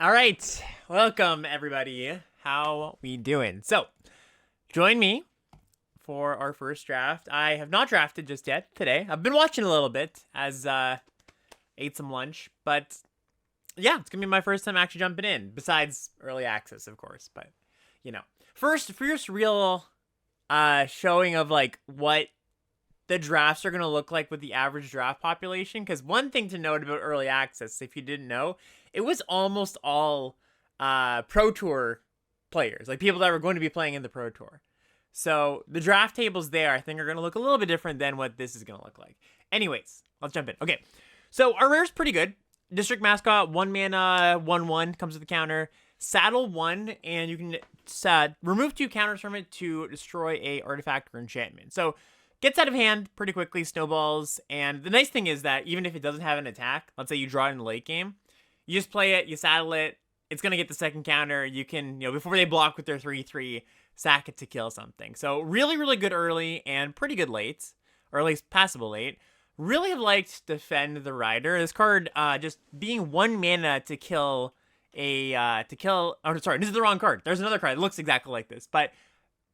All right, welcome everybody. How we doing? So, join me for our first draft. I have not drafted just yet today. I've been watching a little bit as ate some lunch, but yeah, it's gonna be my first time actually jumping in. Besides early access, of course, but you know, first real showing of like what the drafts are going to look like with the average draft population. Because one thing to note about early access, if you didn't know, it was almost all Pro Tour players, like people that were going to be playing in the Pro Tour. So the draft tables there, I think, are going to look a little bit different than what this is going to look like. Anyways, let's jump in. Okay, so our rare's pretty good. District Mascot, 1 mana, 1/1, comes with the counter. Saddle 1, and you can remove 2 counters from it to destroy a artifact or enchantment. So gets out of hand pretty quickly, snowballs, and the nice thing is that even if it doesn't have an attack, let's say you draw it in the late game, you just play it, you saddle it, it's going to get the second counter, you can, before they block with their 3/3, sack it to kill something. So really, really good early and pretty good late, or at least passable late. Really have liked Defend the Rider. This card, just being 1 mana to kill oh, sorry, this is the wrong card. There's another card that looks exactly like this, but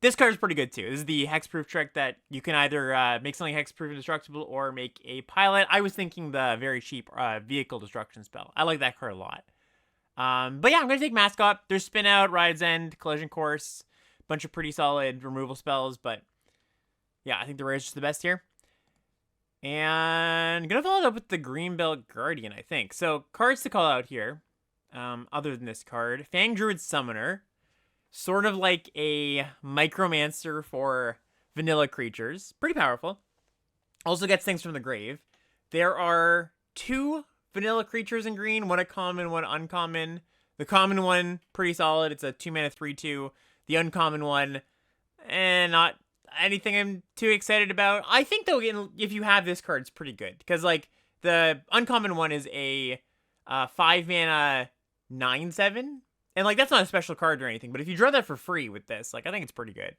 this card is pretty good too. This is the hexproof trick that you can either make something hexproof indestructible or make a pilot. I was thinking the very cheap vehicle destruction spell. I like that card a lot. But yeah, I'm going to take Mascot. There's Spin Out, Ride's End, Collision Course, bunch of pretty solid removal spells. But yeah, I think the rare is just the best here. And I'm going to follow it up with the Greenbelt Guardian, I think. So cards to call out here, other than this card. Fang Druid Summoner. Sort of like a Micromancer for vanilla creatures. Pretty powerful. Also gets things from the grave. There are 2 vanilla creatures in green. One a common, one uncommon. The common one, pretty solid. It's a 2 mana 3/2. The uncommon one, not anything I'm too excited about. I think, though, if you have this card, it's pretty good. Because, like, the uncommon one is a 5 mana 9/7. And, like, that's not a special card or anything, but if you draw that for free with this, like, I think it's pretty good.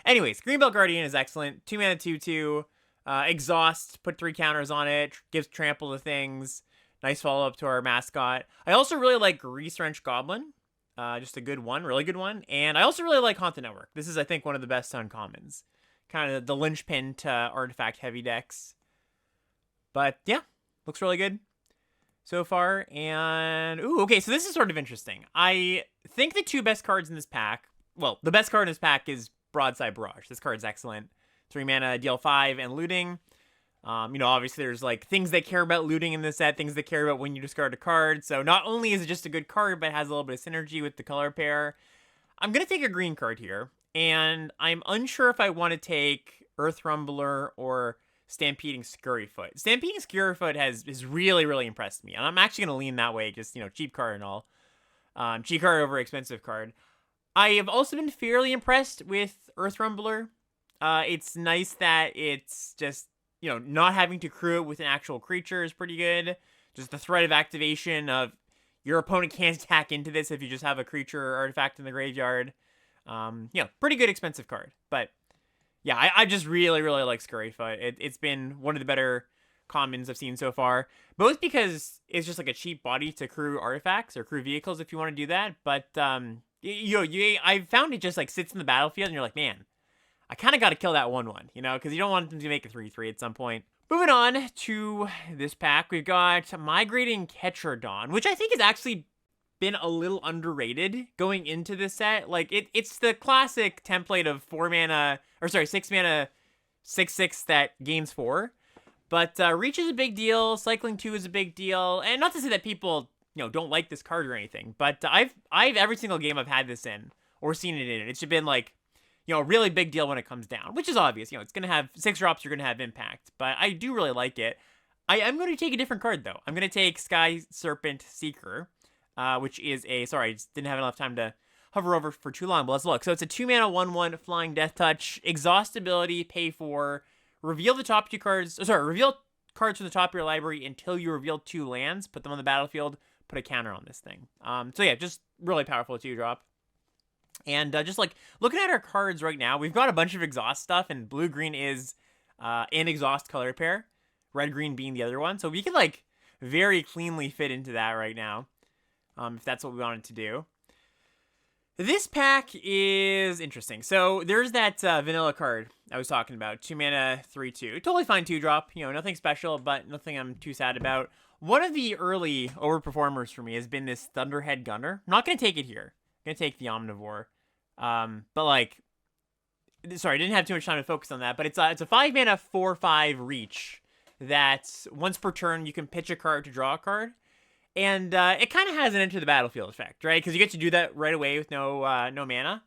Anyways, Greenbelt Guardian is excellent. 2 mana 2/2. Exhaust, put 3 counters on it, gives trample to things. Nice follow-up to our mascot. I also really like Grease Wrench Goblin. Just a good one, really good one. And I also really like Haunt the Network. This is, I think, one of the best uncommons. Kind of the linchpin to artifact-heavy decks. But, yeah, looks really good so far. And ooh, okay, so this is sort of interesting. I think the 2 best cards in this pack, well, the best card in this pack is Broadside Barrage. This card's excellent. 3 mana, deal 5, and looting. Obviously there's like things that care about looting in this set, things that care about when you discard a card. So not only is it just a good card, but it has a little bit of synergy with the color pair. I'm gonna take a green card here, and I'm unsure if I want to take Earth Rumbler or Stampeding Scurryfoot. Stampeding Scurryfoot has really, really impressed me. And I'm actually going to lean that way. Just, cheap card and all. Cheap card over expensive card. I have also been fairly impressed with Earth Rumbler. It's nice that it's just, not having to crew it with an actual creature is pretty good. Just the threat of activation of your opponent can't attack into this if you just have a creature or artifact in the graveyard. Pretty good expensive card. But yeah, I just really, really like Scurryfoot. It's been one of the better commons I've seen so far. Both because it's just like a cheap body to crew artifacts or crew vehicles if you want to do that. But, I found it just like sits in the battlefield and you're like, man, I kind of got to kill that 1/1, because you don't want them to make a 3/3 at some point. Moving on to this pack, we've got Migrating Ketrodon, which I think has actually been a little underrated going into this set. Like, it's the classic template of 6 mana 6/6 that gains 4. But Reach is a big deal, Cycling 2 is a big deal, and not to say that people, don't like this card or anything, but I've every single game I've had this in, or seen it in, it's been like, a really big deal when it comes down, which is obvious. It's going to have 6 drops, you're going to have impact, but I do really like it. I am going to take a different card, though. I'm going to take Sky Serpent Seeker, which is sorry, I just didn't have enough time to hover over for too long, but let's look. So it's a 2 mana 1/1 Flying Death Touch, exhaust ability, pay 4, reveal reveal cards from the top of your library until you reveal 2 lands, put them on the battlefield, put a counter on this thing. So yeah, just really powerful 2-drop. And just like looking at our cards right now, we've got a bunch of exhaust stuff, and blue-green is an exhaust color pair, red-green being the other one. So we can like very cleanly fit into that right now. if that's what we wanted to do. This pack is interesting. So there's that vanilla card I was talking about. 2 mana, 3/2. Totally fine 2-drop. You know, nothing special, but nothing I'm too sad about. One of the early overperformers for me has been this Thunderhead Gunner. I'm not going to take it here. I'm going to take the Omnivore. But like, sorry, I didn't have too much time to focus on that. But it's a 5 mana 4/5 reach that once per turn you can pitch a card to draw a card. And it kind of has an enter the battlefield effect, right? Because you get to do that right away with no mana.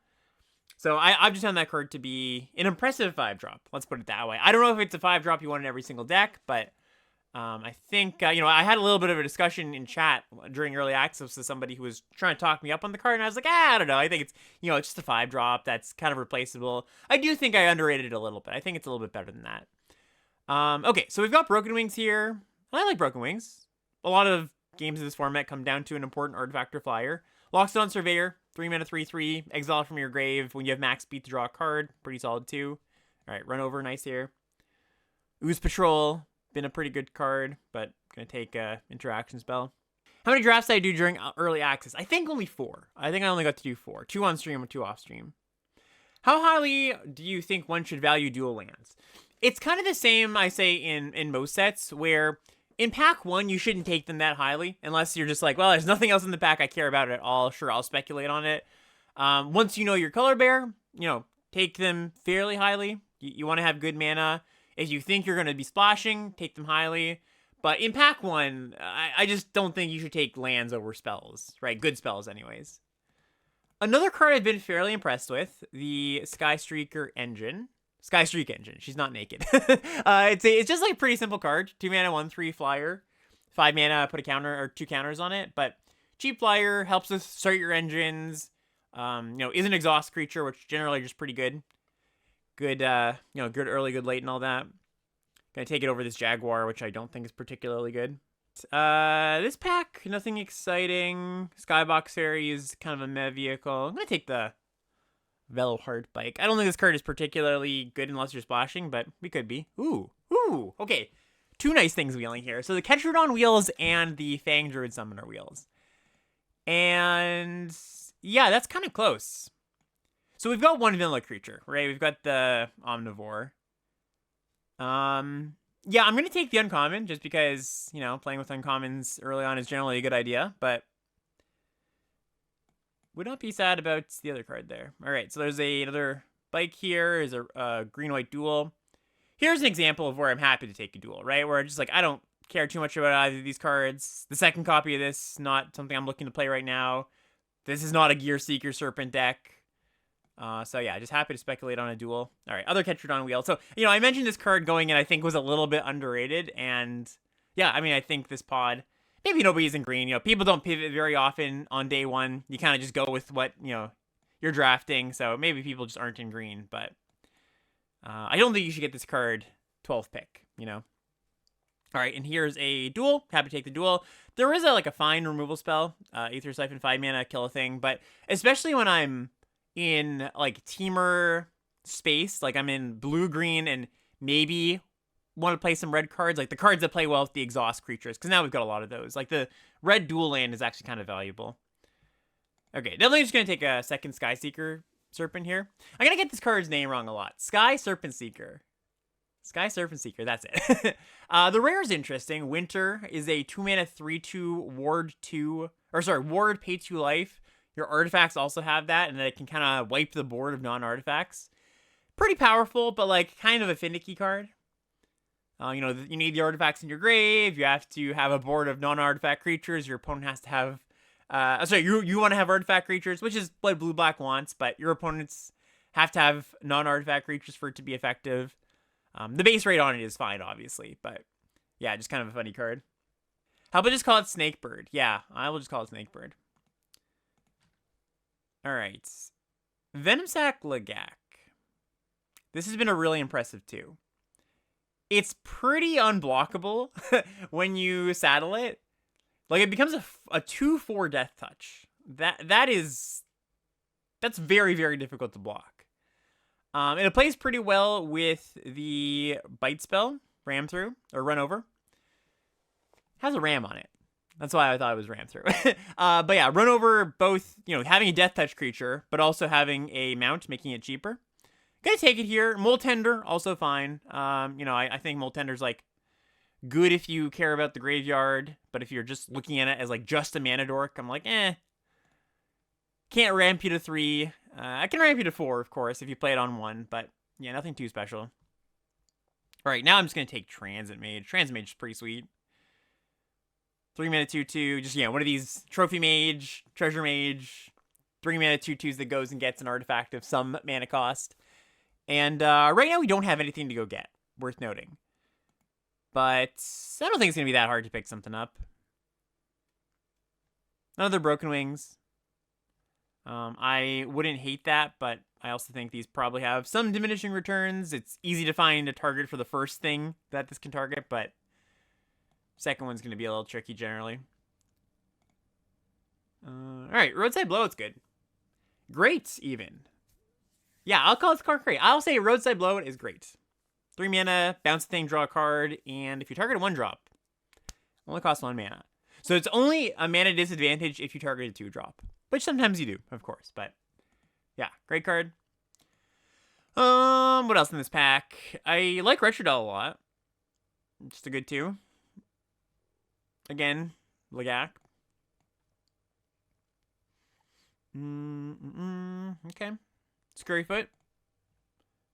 So I've just found that card to be an impressive 5-drop. Let's put it that way. I don't know if it's a 5-drop you want in every single deck, but I think, I had a little bit of a discussion in chat during early access with somebody who was trying to talk me up on the card, and I was like, I don't know. I think it's, it's just a 5-drop that's kind of replaceable. I do think I underrated it a little bit. I think it's a little bit better than that. Okay, so we've got Broken Wings here. I like Broken Wings. A lot of games of this format come down to an important artifact or flyer. Lockstone Surveyor, 3 mana 3/3, exile from your grave when you have max speed to draw a card. Pretty solid too. Alright, run over, nice here. Ooze Patrol, been a pretty good card, but gonna take a interaction spell. How many drafts did I do during early access? I think only 4. I think I only got to do 4. 2 on stream and 2 off stream. How highly do you think one should value dual lands? It's kind of the same, I say, in most sets, where in pack 1, you shouldn't take them that highly, unless you're just like, well, there's nothing else in the pack I care about at all. Sure, I'll speculate on it. Once you know your color bear, take them fairly highly. You want to have good mana. If you think you're going to be splashing, take them highly. But in pack 1, I just don't think you should take lands over spells, right? Good spells, anyways. Another card I've been fairly impressed with, the Skystreak Engine. She's not naked. It's just like a pretty simple card. 2 mana, 1/3 flyer. 5 mana, put a counter or 2 counters on it. But cheap flyer, helps us start your engines. Is an exhaust creature, which generally just pretty good. Good, good early, good late, and all that. Gonna take it over this Jaguar, which I don't think is particularly good. This pack, nothing exciting. Skybox Fairy is kind of a meh vehicle. I'm gonna take the Velohard Bike. I don't think this card is particularly good unless you're splashing, but we could be. Ooh. Okay, 2 nice things wheeling here. So the Ketrodon wheels and the Fang Druid Summoner wheels. And yeah, that's kind of close. So we've got one vanilla creature, right? We've got the Omnivore. Yeah, I'm going to take the uncommon just because, playing with uncommons early on is generally a good idea, but would not be sad about the other card there. All right, so there's another bike here. There's a green-white duel. Here's an example of where I'm happy to take a duel, right? Where I'm just like, I don't care too much about either of these cards. The second copy of this, not something I'm looking to play right now. This is not a Gear Seeker Serpent deck. So yeah, just happy to speculate on a duel. All right, other Ketrodon wheel. So, I mentioned this card going in, I think was a little bit underrated. And yeah, I think this pod, maybe nobody's in green. People don't pivot very often on day 1. You kind of just go with what, you're drafting. So maybe people just aren't in green. But I don't think you should get this card 12th pick, All right, and here's a duel. Happy to take the duel. There is a fine removal spell. Aether Siphon, 5 mana, kill a thing. But especially when I'm in teamer space, I'm in blue-green and maybe want to play some red cards, the cards that play well with the exhaust creatures, because now we've got a lot of those. The red dual land is actually kind of valuable. Okay, definitely just going to take a second Sky Seeker Serpent here. I'm going to get this card's name wrong a lot. Sky Serpent Seeker, that's it. The rare is interesting. Winter is a 2 mana 3/2 ward, pay 2 life. Your artifacts also have that, and then it can kind of wipe the board of non-artifacts. Pretty powerful, but kind of a finicky card. You need the artifacts in your grave. You have to have a board of non-artifact creatures. Your opponent has to have... you want to have artifact creatures, which is what blue-black wants, but your opponents have to have non-artifact creatures for it to be effective. The base rate on it is fine, obviously, but yeah, just kind of a funny card. How about just call it Snakebird? Yeah, I will just call it Snakebird. All right. Venomsac Lagak. This has been a really impressive too. It's pretty unblockable when you saddle it. It becomes a 2/4 death touch. That's very, very difficult to block. And it plays pretty well with the bite spell, ram through or run over. Has a ram on it. That's why I thought it was ram through. But yeah, run over both, having a death touch creature, but also having a mount, making it cheaper. Gonna take it here. Moltender, also fine. I think Moltender's like good if you care about the graveyard, but if you're just looking at it as like just a mana dork, I'm like, Can't ramp you to 3. I can ramp you to 4, of course, if you play it on 1, but yeah, nothing too special. All right, now I'm just gonna take Transit Mage. Transit Mage is pretty sweet. 3 mana 2/2, just one of these Trophy Mage, Treasure Mage, 3 mana 2/2s that goes and gets an artifact of some mana cost. And right now we don't have anything to go get, worth noting. But I don't think it's gonna be that hard to pick something up. Another Broken Wings. I wouldn't hate that, but I also think these probably have some diminishing returns. It's easy to find a target for the first thing that this can target, but second one's going to be a little tricky generally. All right, Roadside Blowout's good. Great, even. Yeah, I'll call this card great. I'll say Roadside Blowout is great. 3 mana, bounce a thing, draw a card, and if you target a 1-drop, only costs 1 mana. So it's only a mana disadvantage if you target a 2-drop. Which sometimes you do, of course, but yeah, great card. What else in this pack? I like Retrodel a lot. Just a good 2. Again, Legak. Okay. Scurryfoot.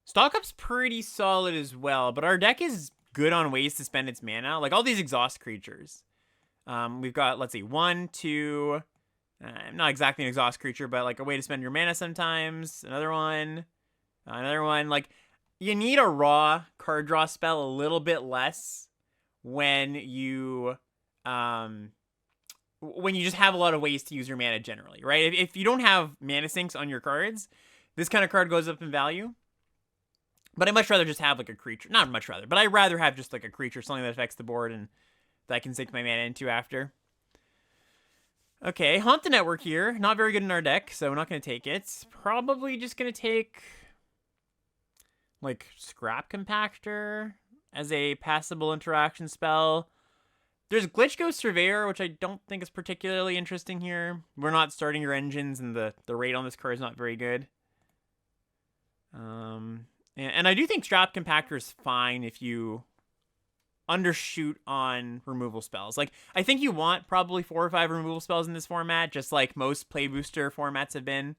Stock Up's pretty solid as well, but our deck is good on ways to spend its mana. Like all these exhaust creatures. We've got, let's see, 1, 2... not exactly an exhaust creature, but like a way to spend your mana sometimes. Another one. Like, you need a raw card draw spell a little bit less when you just have a lot of ways to use your mana generally, right? If you don't have mana sinks on your cards, this kind of card goes up in value. But I'd much rather just have like a creature. Not much rather, but I'd rather have just like a creature, something that affects the board and that I can sink my mana into after. Okay, Haunt the Network here. Not very good in our deck, so we're not going to take it. Probably just going to take, like, Scrap Compactor as a passable interaction spell. There's Glitch Ghost Surveyor, which I don't think is particularly interesting here. We're not starting your engines, and the rate on this card is not very good. And I do think Scrap Compactor is fine if you undershoot on removal spells. Like, I think you want probably 4 or 5 removal spells in this format, just like most play booster formats have been.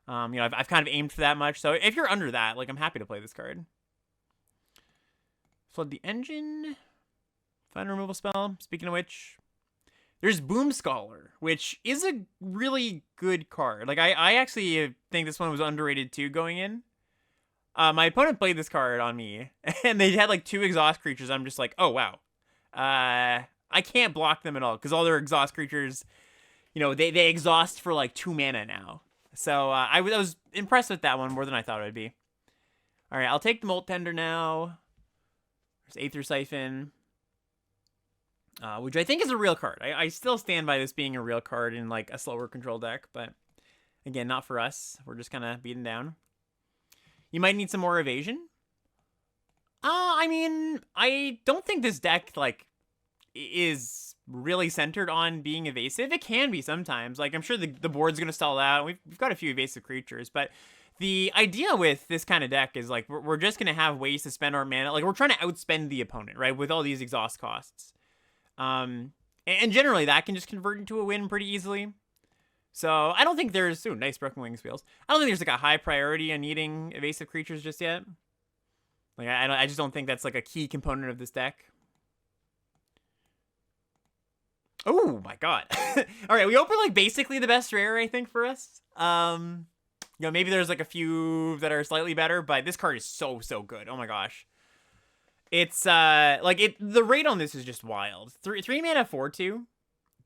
I've kind of aimed for that much. So if you're under that, like, I'm happy to play this card. Flood the Engine. Fun removal spell. Speaking of which, there's Boom Scholar, which is a really good card. Like, I actually think this one was underrated too going in. My opponent played this card on me, and they had like 2 exhaust creatures. I'm just like, oh, wow. I can't block them at all, because all their exhaust creatures, they exhaust for like 2 mana now. So I was impressed with that one more than I thought it would be. All right, I'll take the Moltender now. There's Aether Siphon, which I think is a real card. I still stand by this being a real card in like a slower control deck, but again, not for us. We're just kind of beaten down. You might need some more evasion. I mean, I don't think this deck, like, is really centered on being evasive. It can be sometimes. Like, I'm sure the board's going to stall out. We've got a few evasive creatures, but the idea with this kind of deck is, like, we're just going to have ways to spend our mana. Like, we're trying to outspend the opponent, right, with all these exhaust costs. And generally, that can just convert into a win pretty easily. So I don't think there's nice Broken Wings wheels. I don't think there's like a high priority on needing evasive creatures just yet. Like I just don't think that's like a key component of this deck. Oh my god! All right, we open like basically the best rare I think for us. Maybe there's like a few that are slightly better, but this card is so good. Oh my gosh, it's the rate on this is just wild. 3 mana 4/2.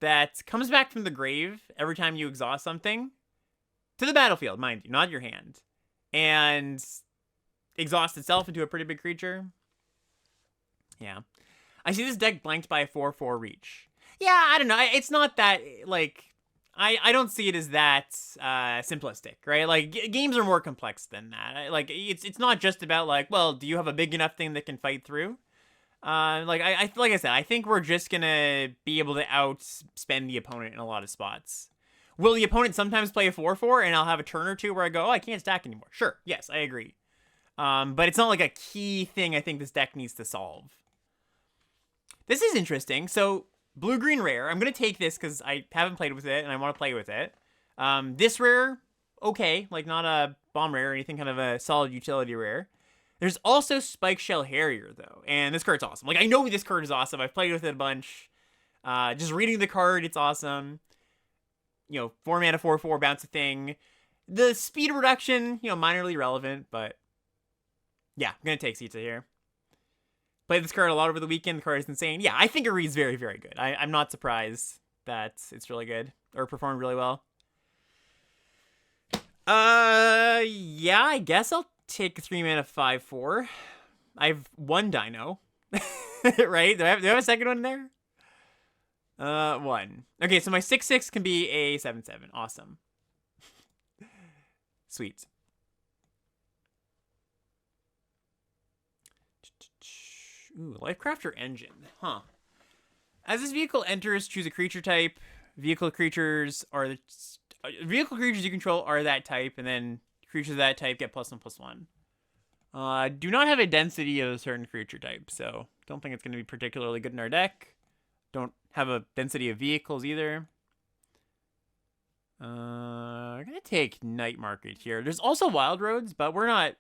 That comes back from the grave every time you exhaust something to the battlefield, mind you, not your hand, and exhaust itself into a pretty big creature. Yeah. I see this deck blanked by a 4/4 reach. Yeah, I don't know. It's not that, like, I don't see it as that simplistic, right? Like, games are more complex than that. Like, it's not just about, like, well, do you have a big enough thing that can fight through? Like I said, I think we're just gonna be able to outspend the opponent in a lot of spots. Will the opponent sometimes play a 4/4 and I'll have a turn or two where I go, oh, I can't stack anymore? Sure, yes, I agree. But it's not like a key thing I think this deck needs to solve. This is interesting. So blue-green rare. I'm gonna take this because I haven't played with it and I want to play with it. This rare, okay, like not a bomb rare or anything, kind of a solid utility rare. There's also Spike Shell Harrier, though, and this card's awesome. Like, I know this card is awesome. I've played with it a bunch. Just reading the card, it's awesome. 4 mana, 4/4, bounce a thing. The speed reduction, minorly relevant, but yeah, I'm going to take Sita here. Played this card a lot over the weekend. The card is insane. Yeah, I think it reads very, very good. I'm not surprised that it's really good or performed really well. Yeah, I guess I'll take 3 mana 5/4. I have one dino. Right? Do I have a second one there? One. Okay, so my 6/6 can be a 7/7. Awesome. Sweet. Ooh, Lifecrafter Engine. Huh. As this vehicle enters, choose a creature type. Vehicle creatures you control are that type, and then creatures of that type get +1/+1. Do not have a density of a certain creature type, so don't think it's going to be particularly good in our deck. Don't have a density of vehicles either. I'm going to take Night Market here. There's also Wild Roads, but we're not,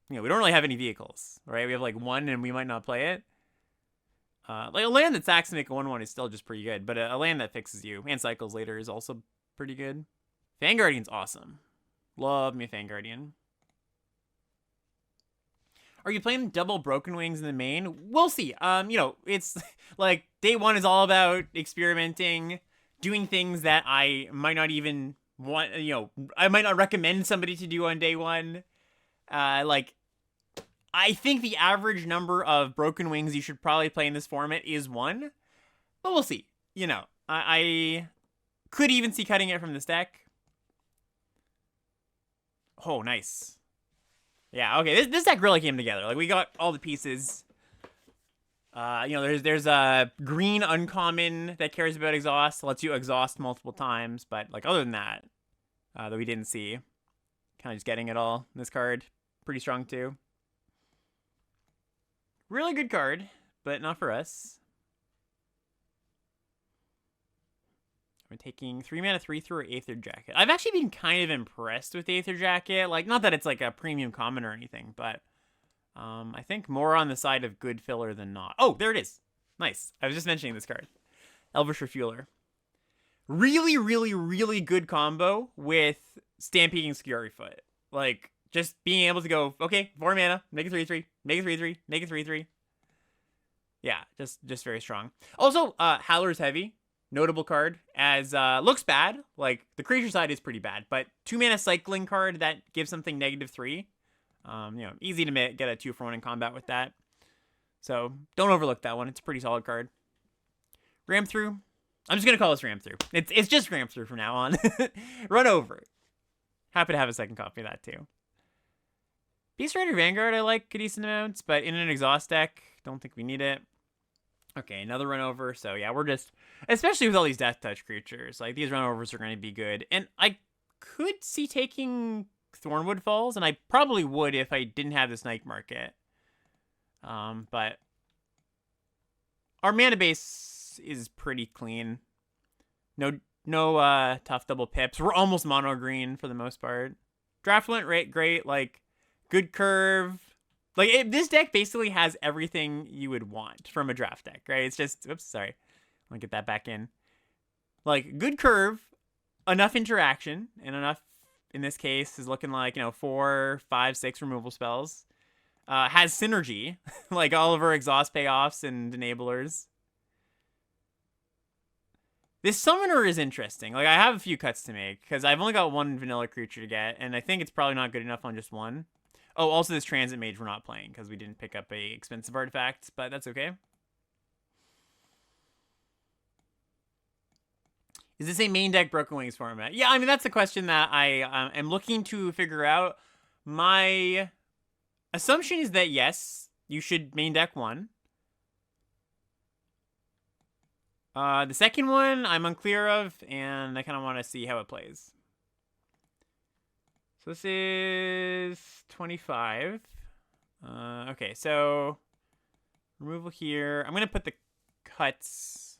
we don't really have any vehicles, right? We have like one and we might not play it. Like a land that sacks to make a 1/1 is still just pretty good, but a land that fixes you and cycles later is also pretty good. Vanguardian's awesome. Love me a Vanguardian. Are you playing double Broken Wings in the main? We'll see. It's like day one is all about experimenting, doing things that I might not even want, I might not recommend somebody to do on day one. I think the average number of Broken Wings you should probably play in this format is 1, but we'll see. I could even see cutting it from this deck. Oh, nice. Yeah, okay, this deck really came together. Like, we got all the pieces. There's a green uncommon that cares about exhaust, lets you exhaust multiple times, but, like, other than that we didn't see. Kind of just getting it all in this card. Pretty strong, too. Really good card, but not for us. I'm taking 3 mana 3/3 Aether Jacket. I've actually been kind of impressed with Aether Jacket. Like, not that it's like a premium common or anything, but I think more on the side of good filler than not. Oh, there it is. Nice. I was just mentioning this card. Elvish Refueler. Really, really, really good combo with Stampeding Scary Foot. Like, just being able to go, okay, 4 mana, make it 3/3, make it 3/3, make it 3/3. Yeah, just very strong. Also, Howler's Heavy. Notable card, as looks bad. Like, the creature side is pretty bad, but 2 mana cycling card that gives something -3. Easy to get a 2-for-1 in combat with that. So don't overlook that one. It's a pretty solid card. Ram Through. I'm just gonna call this Ram Through. It's just Ram Through from now on. Run Over. Happy to have a second copy of that too. Beast Rider Vanguard I like a decent amount, but in an exhaust deck, don't think we need it. Okay, another run over. So yeah, we're just, especially with all these Death Touch creatures, like these run overs are going to be good. And I could see taking Thornwood Falls, and I probably would if I didn't have this Night Market. But our mana base is pretty clean. No tough double pips. We're almost mono green for the most part. Draft went great, like good curve. Like, this deck basically has everything you would want from a draft deck, right? It's just, oops, sorry. Let me get that back in. Like, good curve, enough interaction, and enough, in this case, is looking like, 4, 5, 6 removal spells. Has synergy, like all of our exhaust payoffs and enablers. This summoner is interesting. Like, I have a few cuts to make, because I've only got one vanilla creature to get, and I think it's probably not good enough on just one. Oh, also this Transit Mage we're not playing because we didn't pick up a expensive artifact, but that's okay. Is this a main deck Broken Wings format? Yeah, I mean, that's a question that I am looking to figure out. My assumption is that yes, you should main deck one. The second one I'm unclear of, and I kind of want to see how it plays. So this is 25. Okay, so removal here. I'm going to put the cuts,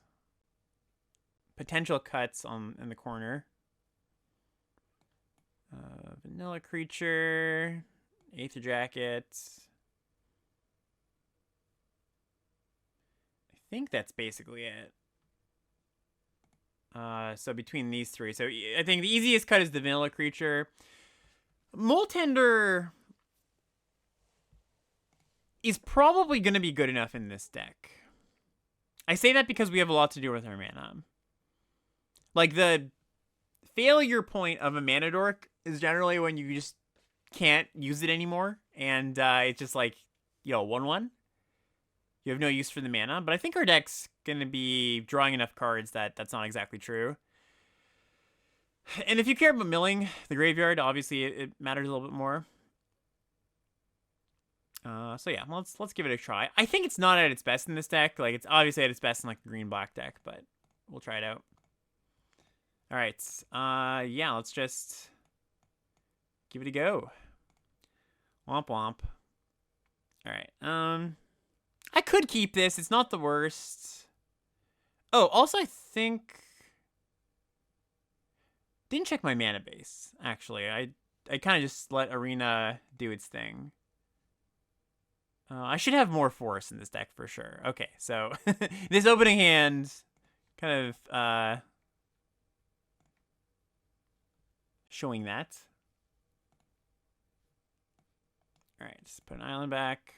potential cuts in the corner. Vanilla creature, Aether Jacket. I think that's basically it. So between these three. So I think the easiest cut is the vanilla creature. Moltender is probably going to be good enough in this deck. I say that because we have a lot to do with our mana. Like, the failure point of a mana dork is generally when you just can't use it anymore. And it's just like, 1-1. You have no use for the mana. But I think our deck's going to be drawing enough cards that that's not exactly true. And if you care about milling the graveyard, obviously it matters a little bit more. So yeah, let's give it a try. I think it's not at its best in this deck. Like, it's obviously at its best in like the green-black deck, but we'll try it out. All right. Yeah, let's just give it a go. Womp womp. All right. I could keep this. It's not the worst. Oh, also I think didn't check my mana base, actually. I kind of just let Arena do its thing. I should have more force in this deck for sure. Okay, so this opening hand kind of showing that. All right, just put an island back.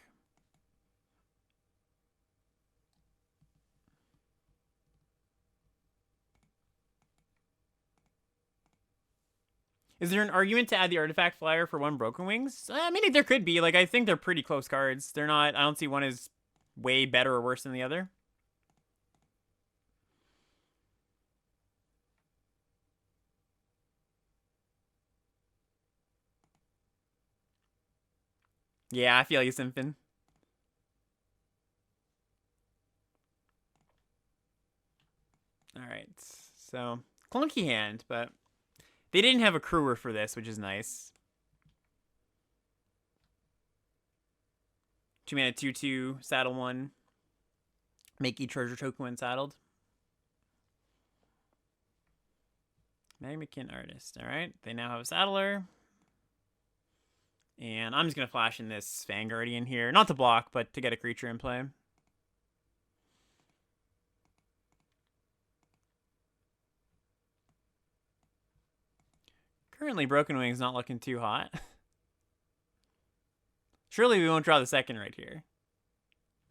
Is there an argument to add the artifact flyer for 1 Broken Wings? I mean, there could be. Like, I think they're pretty close cards. They're not, I don't see one is way better or worse than the other. Yeah, I feel you, Symphon. All right, so clunky hand, but they didn't have a crewer for this, which is nice. 2-mana 2/2, saddle 1. Make each treasure token when saddled. Magmakin Artist. All right, they now have a saddler. And I'm just going to flash in this Vanguardian here. Not to block, but to get a creature in play. Currently, Broken Wing's not looking too hot. Surely we won't draw the second right here.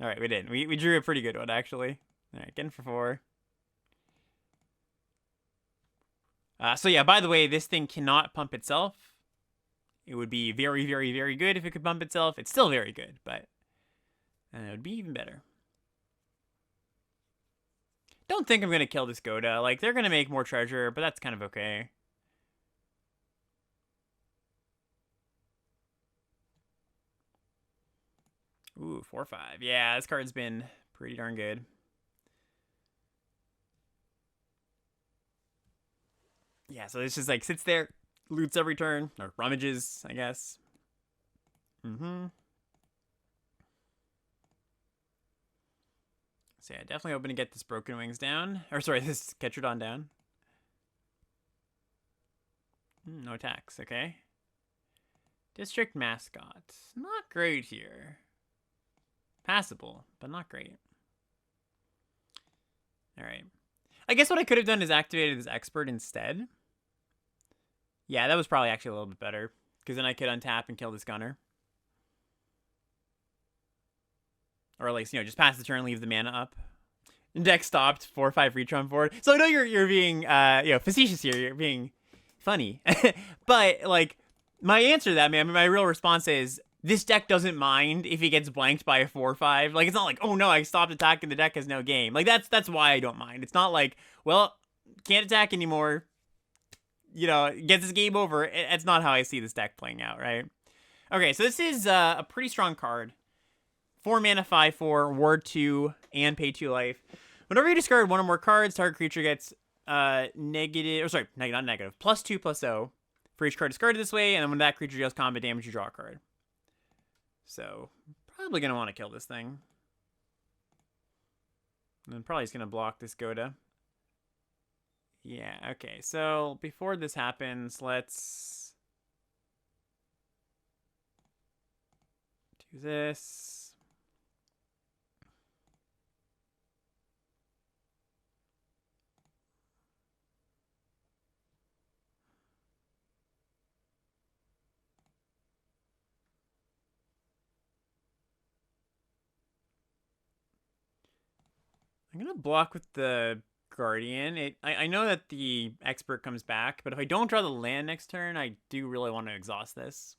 All right, we did. We drew a pretty good one, actually. All right, getting for 4. So yeah, by the way, this thing cannot pump itself. It would be very, very, very good if it could pump itself. It's still very good, but it would be even better. Don't think I'm going to kill this Goda. Like, they're going to make more treasure, but that's kind of okay. Ooh, 4/5. Yeah, this card's been pretty darn good. Yeah, so this just like sits there, loots every turn, or rummages, I guess. So yeah, definitely hoping to get this Broken Wings down. Or sorry, this Ketradon down. No attacks, okay. District Mascot. Not great here. Passable, but not great. Alright. I guess what I could have done is activated this Expert instead. Yeah, that was probably actually a little bit better. Because then I could untap and kill this Gunner. Or at least, just pass the turn, leave the mana up. Deck stopped, 4/5 reach on board. So I know you're being, facetious here. You're being funny. But, like, my answer to that, man, my real response is, this deck doesn't mind if he gets blanked by a 4/5. Like, it's not like, oh no, I stopped attacking, the deck has no game. Like, that's why I don't mind. It's not like, well, can't attack anymore. Gets his game over. It's not how I see this deck playing out, right? Okay, so this is a pretty strong card. 4 mana, 5/4, ward 2, and pay 2 life. Whenever you discard one or more cards, target creature gets negative, or sorry, not negative, +2/+0 for each card discarded this way, and then when that creature deals combat damage, you draw a card. So, probably going to want to kill this thing. And then probably just going to block this Goda. Yeah, okay. So, before this happens, let's do this. I'm going to block with the Guardian. I know that the Expert comes back, but if I don't draw the land next turn, I do really want to exhaust this.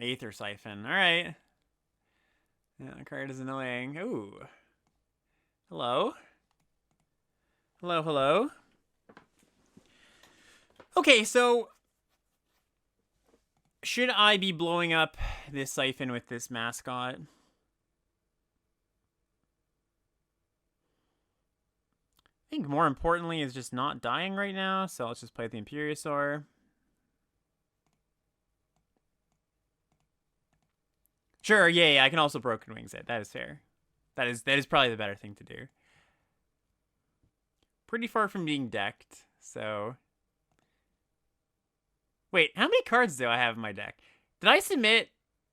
Aether Siphon. Alright. Yeah, that card is annoying. Ooh. Hello. Hello, hello. Okay, so should I be blowing up this Siphon with this Mascot? I think more importantly is just not dying right now, so let's just play the Imperiosaur. Sure, yeah, I can also Broken Wings it. That is fair. That is probably the better thing to do. Pretty far from being decked, so... Wait, how many cards do I have in my deck? Did I submit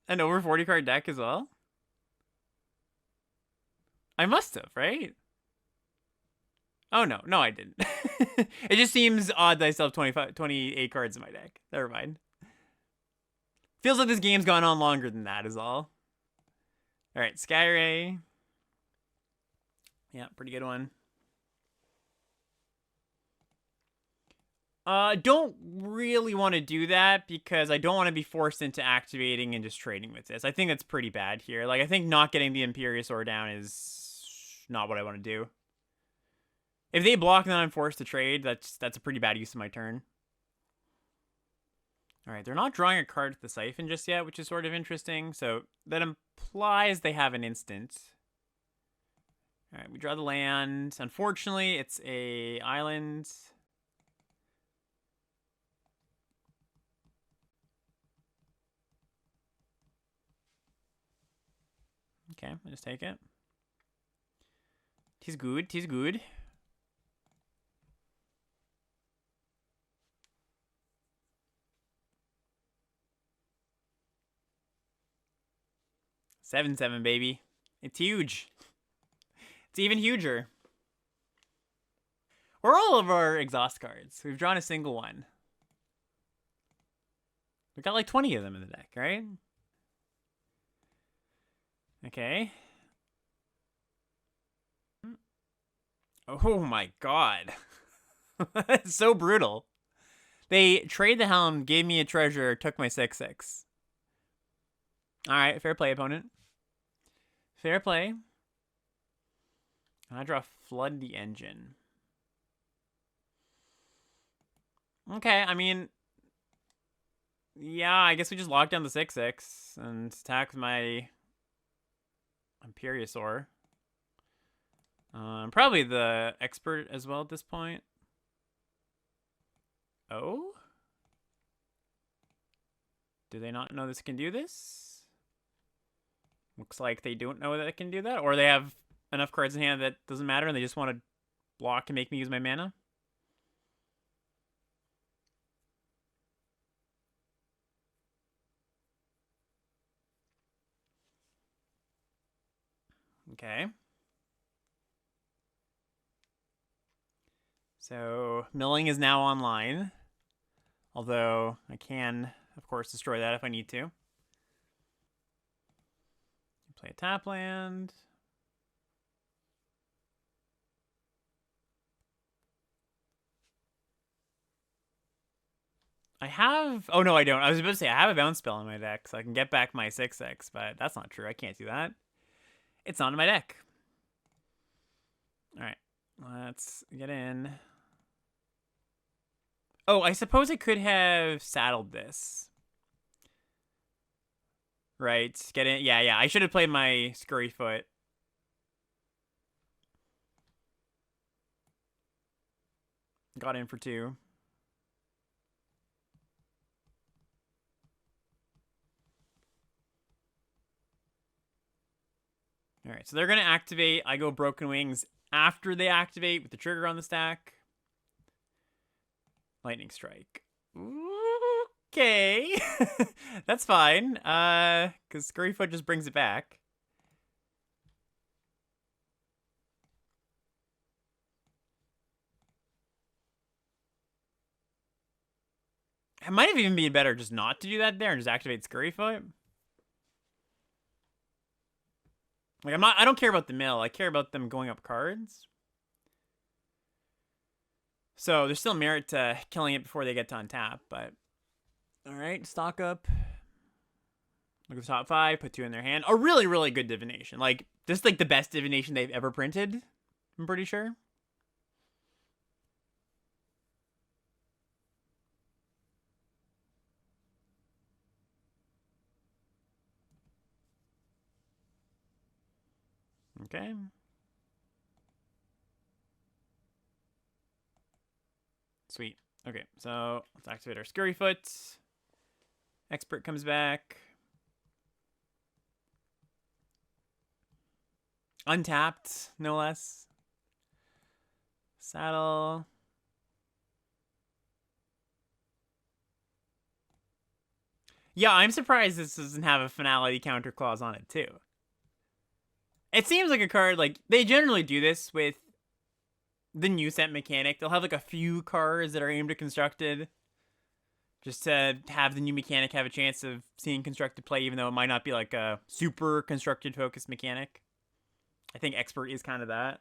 an over 40 card deck as well? I must have, right? Oh, no. No, I didn't. It just seems odd that I still have 28 cards in my deck. Never mind. Feels like this game's gone on longer than that is all. Alright, Skyray. Yeah, pretty good one. Don't really want to do that because I don't want to be forced into activating and just trading with this. I think that's pretty bad here. Like, I think not getting the Imperiosaur down is not what I want to do. If they block and then I'm forced to trade, that's a pretty bad use of my turn. Alright, they're not drawing a card with the Siphon just yet, which is sort of interesting. So that implies they have an instant. Alright, we draw the land. Unfortunately, it's a island. Okay, I'll just take it. Tis good, tis good. Seven, baby. It's huge. It's even huger. Where are all of our exhaust cards? We've drawn a single one. We've got like 20 of them in the deck, right? Okay. Oh my god. It's so brutal. They trade the Helm, gave me a treasure, took my 6/6. Alright, fair play, opponent. Fair play. I draw Flood the Engine. Okay, I mean... Yeah, I guess we just lock down the 6/6 and attack with my Imperiosaur. Probably the Expert as well at this point. Oh? Do they not know this can do this? Looks like they don't know that it can do that. Or they have enough cards in hand that doesn't matter and they just want to block and make me use my mana. Okay. So, milling is now online. Although, I can, of course, destroy that if I need to. Play a tap land. I have... Oh, no, I don't. I was about to say, I have a bounce spell in my deck, so I can get back my 6/6, but that's not true. I can't do that. It's not in my deck. Alright. Let's get in. Oh, I suppose I could have saddled this. Right. Get in. Yeah, yeah. I should have played my Scurry Foot. Got in for 2. All right, so they're going to activate. I go Broken Wings after they activate with the trigger on the stack. Lightning Strike. Okay. That's fine. Because Scurryfoot just brings it back. It might have even been better just not to do that there and just activate Scurryfoot. Like, I don't care about the mill. I care about them going up cards. So there's still merit to killing it before they get to untap, but... Alright, stock up. Look at the top 5, put 2 in their hand. A really, really good divination. Like, this is like the best divination they've ever printed, I'm pretty sure. Okay. Sweet. Okay, so let's activate our Scurryfoot. Expert comes back. Untapped, no less. Saddle. Yeah, I'm surprised this doesn't have a finality counter clause on it, too. It seems like a card, like, they generally do this with the new set mechanic. They'll have, like, a few cards that are aimed at constructed, just to have the new mechanic have a chance of seeing constructed play, even though it might not be, like, a super constructed focused mechanic. I think Expert is kind of that.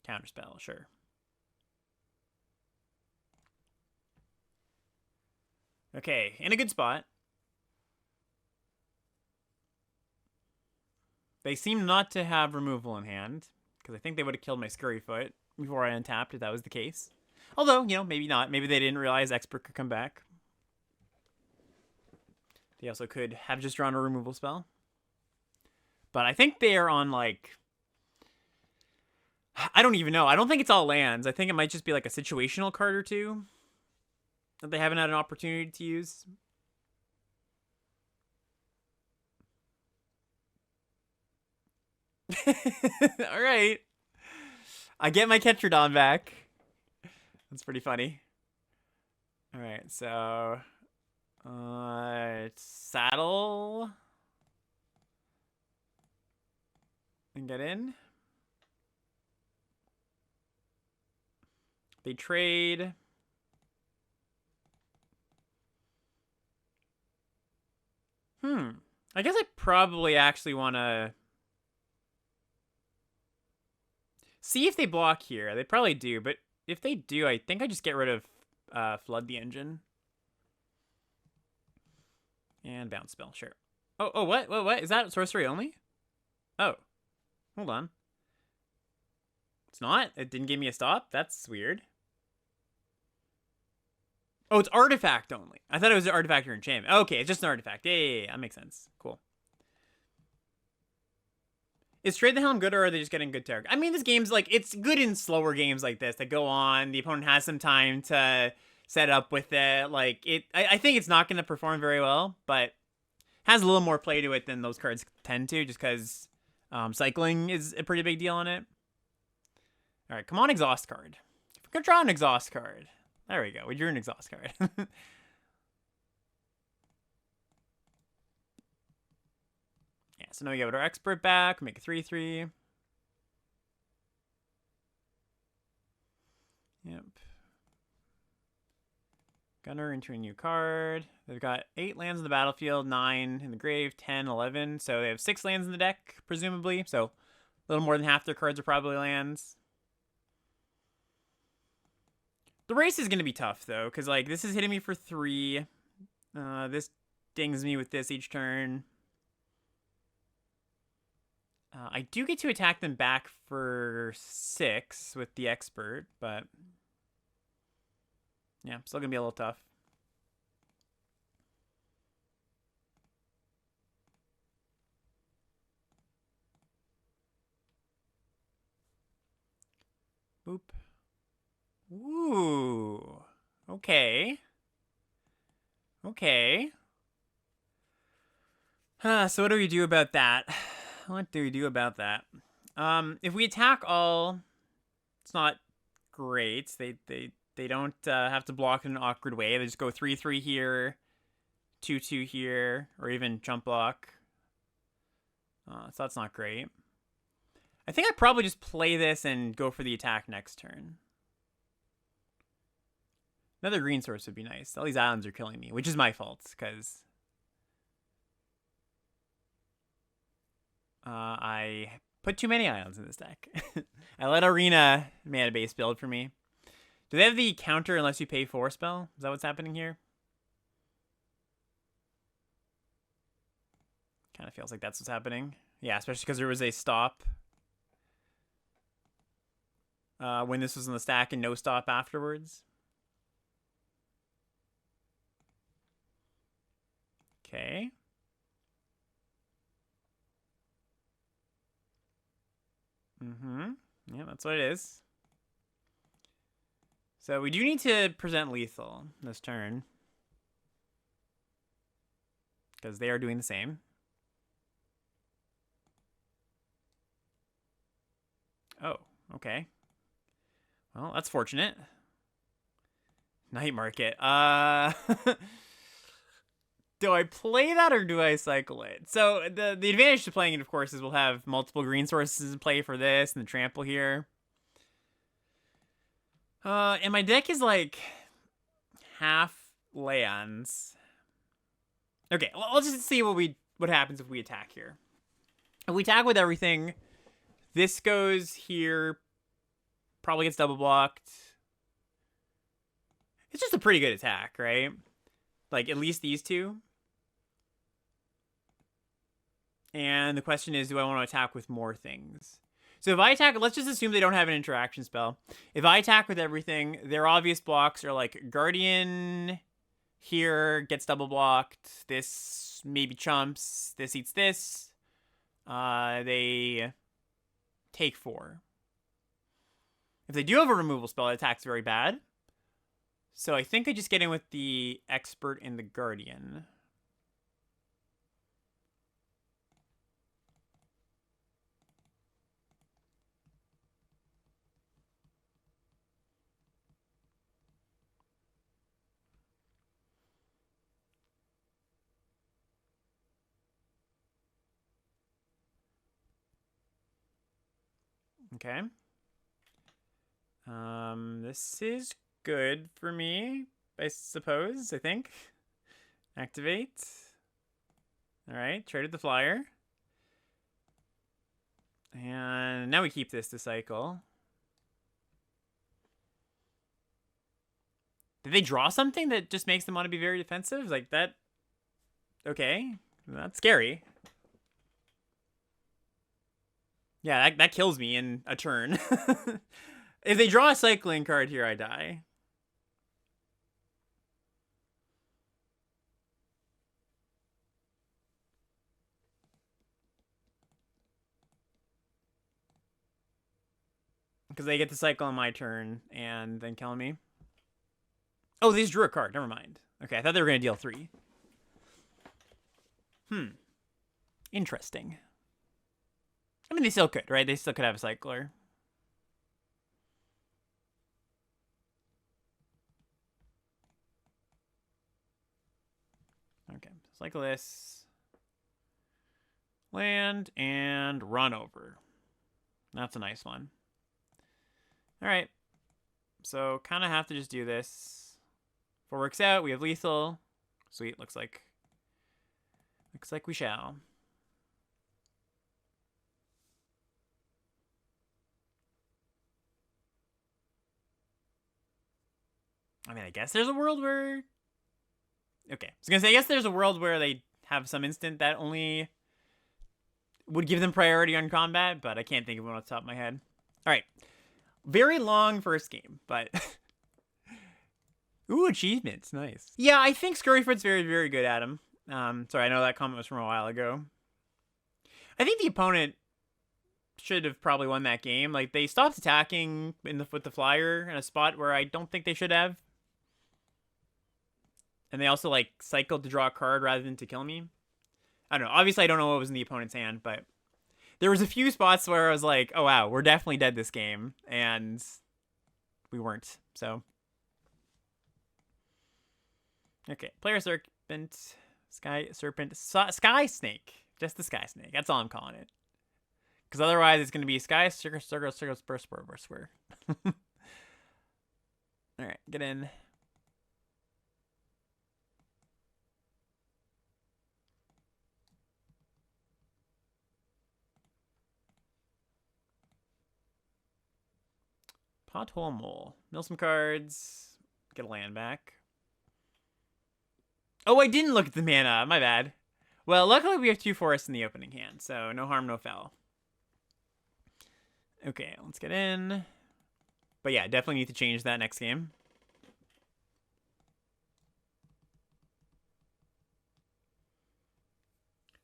Counterspell, sure. Okay, in a good spot. They seem not to have removal in hand, because I think they would have killed my Scurryfoot before I untapped if that was the case. Although, you know, maybe not. Maybe they didn't realize Expert could come back. They also could have just drawn a removal spell. But I think they are on, like... I don't even know. I don't think it's all lands. I think it might just be like a situational card or two that they haven't had an opportunity to use. All right. I get my Ketradon back. That's pretty funny. All right, so saddle and get in. They trade. I guess I probably actually want to see if they block here. They probably do, but if they do, I think I just get rid of Flood the Engine. And Bounce Spell, sure. Oh, what? Is that sorcery only? Oh, hold on. It's not? It didn't give me a stop? That's weird. Oh, it's artifact only. I thought it was an artifact or enchantment. Okay, it's just an artifact. Yeah, that makes sense. Cool. Is Trade the Helm good, or are they just getting good target? I mean, this game's like, it's good in slower games like this that go on. The opponent has some time to set up with it. Like, I think it's not going to perform very well, but has a little more play to it than those cards tend to, just because cycling is a pretty big deal on it. All right, come on, exhaust card. If we could draw an exhaust card. There we go. We drew an exhaust card. Yeah, so now we get our expert back. Make a 3/3. Yep. Gunner into a new card. They've got 8 lands in the battlefield, 9 in the grave, 10, 11. So they have 6 lands in the deck, presumably. So a little more than half their cards are probably lands. The race is going to be tough, though, because, like, this is hitting me for 3. This dings me with this each turn. I do get to attack them back for 6 with the expert, but... yeah, still going to be a little tough. Boop. Ooh. Okay. Okay. So what do we do about that? What do we do about that? If we attack all, it's not great. They don't have to block in an awkward way. They just go 3/3 here, 2/2 here, or even jump block. So that's not great. I think I'd probably just play this and go for the attack next turn. Another green source would be nice. All these islands are killing me, which is my fault, because I put too many islands in this deck. I let Arena mana base build for me. Do they have the counter unless you pay 4 spell? Is that what's happening here? Kind of feels like that's what's happening. Yeah, especially because there was a stop when this was in the stack and no stop afterwards. Okay. Yeah, that's what it is. So we do need to present lethal this turn, because they are doing the same. Oh, okay. Well, that's fortunate. Night market. Do I play that or do I cycle it? So the advantage to playing it, of course, is we'll have multiple green sources in play for this and the trample here. And my deck is like half lands. Okay, well, let's just see what happens if we attack here. If we attack with everything, this goes here, probably gets double blocked. It's just a pretty good attack, right? Like, at least these two. And the question is, do I want to attack with more things? So if I attack, let's just assume they don't have an interaction spell. If I attack with everything, their obvious blocks are like Guardian here gets double blocked. This maybe chumps. This eats this. They take 4. If they do have a removal spell, it attacks very bad. So I think I just get in with the Expert and the Guardian. Okay. This is good for me, I suppose, I think. Activate. Alright, traded the flyer. And now we keep this to cycle. Did they draw something that just makes them want to be very defensive? Like that? Okay, that's scary. Yeah, that kills me in a turn. If they draw a cycling card here, I die. Because they get to cycle on my turn and then kill me. Oh, they just drew a card. Never mind. Okay, I thought they were going to deal 3. Interesting. I mean, they still could, right? They still could have a cycler. Okay, cycle this. Land and run over. That's a nice one. All right. So kind of have to just do this. If it works out, we have lethal. Sweet, looks like we shall. I mean, I guess there's a world where... Okay, I was going to say, I guess there's a world where they have some instant that only would give them priority on combat, but I can't think of one off the top of my head. All right. Very long first game, but... Ooh, achievements. Nice. Yeah, I think Scurryfoot's very, very good at him. Sorry, I know that comment was from a while ago. I think the opponent should have probably won that game. Like, they stopped attacking with the flyer in a spot where I don't think they should have. And they also, like, cycled to draw a card rather than to kill me. I don't know. Obviously, I don't know what was in the opponent's hand, but there was a few spots where I was like, oh, wow, we're definitely dead this game. And we weren't, so. Okay, player serpent, sky serpent, sky snake. Just the sky snake. That's all I'm calling it. Because otherwise, it's going to be sky, circle, circle, circle, square. All right, get in. Pothole Mole. Mill some cards. Get a land back. Oh, I didn't look at the mana. My bad. Well, luckily we have 2 forests in the opening hand, so no harm, no foul. Okay, let's get in. But yeah, definitely need to change that next game.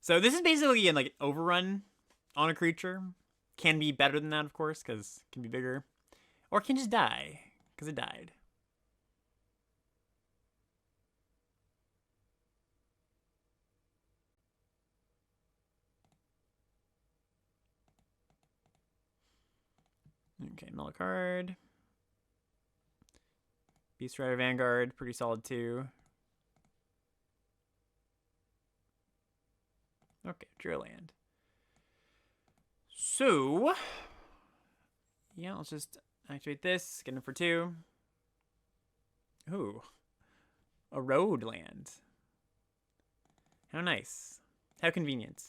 So this is basically like an overrun on a creature. Can be better than that, of course, because it can be bigger. Or it can just die, because it died. Okay, mill a card. Beast Rider Vanguard, pretty solid too. Okay, draw land. So, yeah, let's just activate this, get him for 2. Ooh, a road land. How nice. How convenient.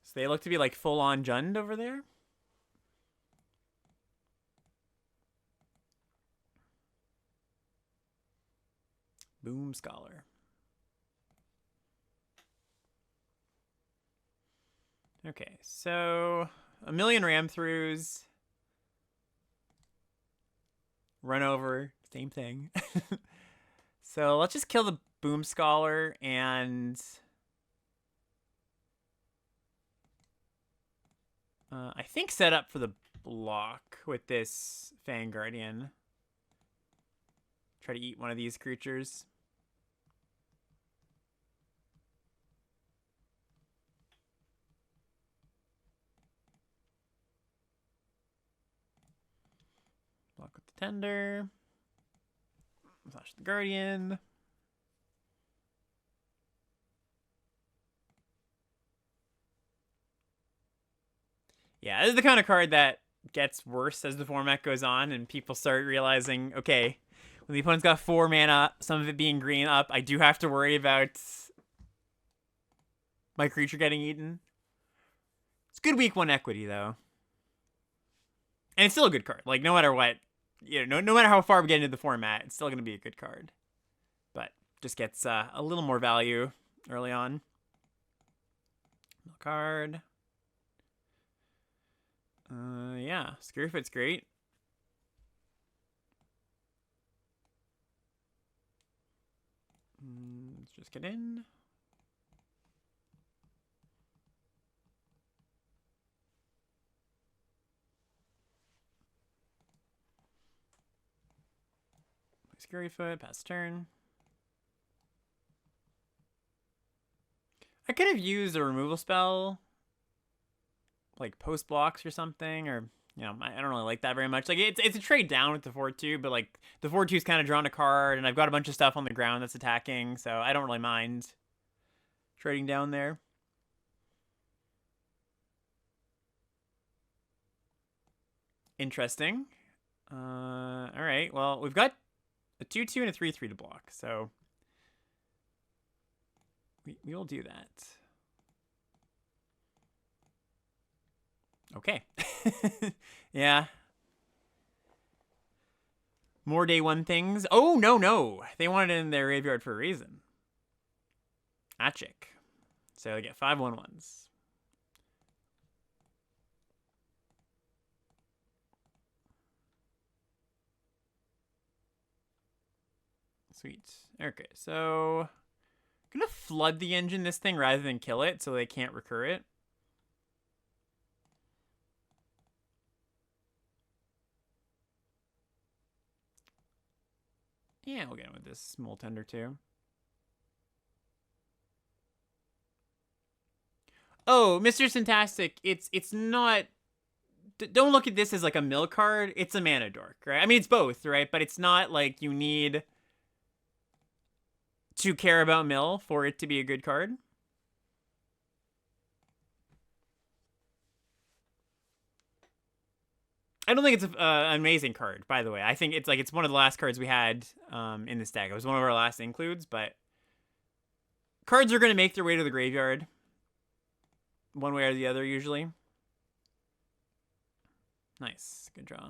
So they look to be like full-on Jund over there. Boom Scholar. Okay, so a million ram throughs. Run over, same thing. So let's just kill the Boom Scholar and I think set up for the block with this Fang Guardian. Try to eat one of these creatures. Block with the Tender. Slash the Guardian. Yeah, this is the kind of card that gets worse as the format goes on and people start realizing, okay, when the opponent's got 4 mana, some of it being green up, I do have to worry about my creature getting eaten. It's good week 1 equity, though. And it's still a good card. Like, no matter what, you know, no matter how far we get into the format, it's still going to be a good card. But just gets a little more value early on. No card. Yeah, Scaryfoot's great. Let's just get in. Scaryfoot, pass turn. I could have used a removal spell, like post blocks or something, or you know, I don't really like that very much. Like it's a trade down with the 4/2, but like the 4/2 is kind of drawn a card, and I've got a bunch of stuff on the ground that's attacking, so I don't really mind trading down there. Interesting. All right. Well, we've got a 2/2 and a 3/3 to block, so we will do that. Okay. Yeah. More day 1 things. Oh, no. They wanted it in their graveyard for a reason. Achik. So they get 5/1/1s. Sweet. Okay, so I'm gonna flood the engine this thing rather than kill it so they can't recur it. Yeah, we'll get in with this Moltender too. Oh, Mr. Fantastic, it's not. Don't look at this as like a mill card. It's a mana dork, right? I mean, it's both, right? But it's not like you need to care about mill for it to be a good card. I don't think it's an amazing card, by the way. I think it's one of the last cards we had in this deck. It was one of our last includes, but cards are going to make their way to the graveyard one way or the other, usually. Nice. Good draw.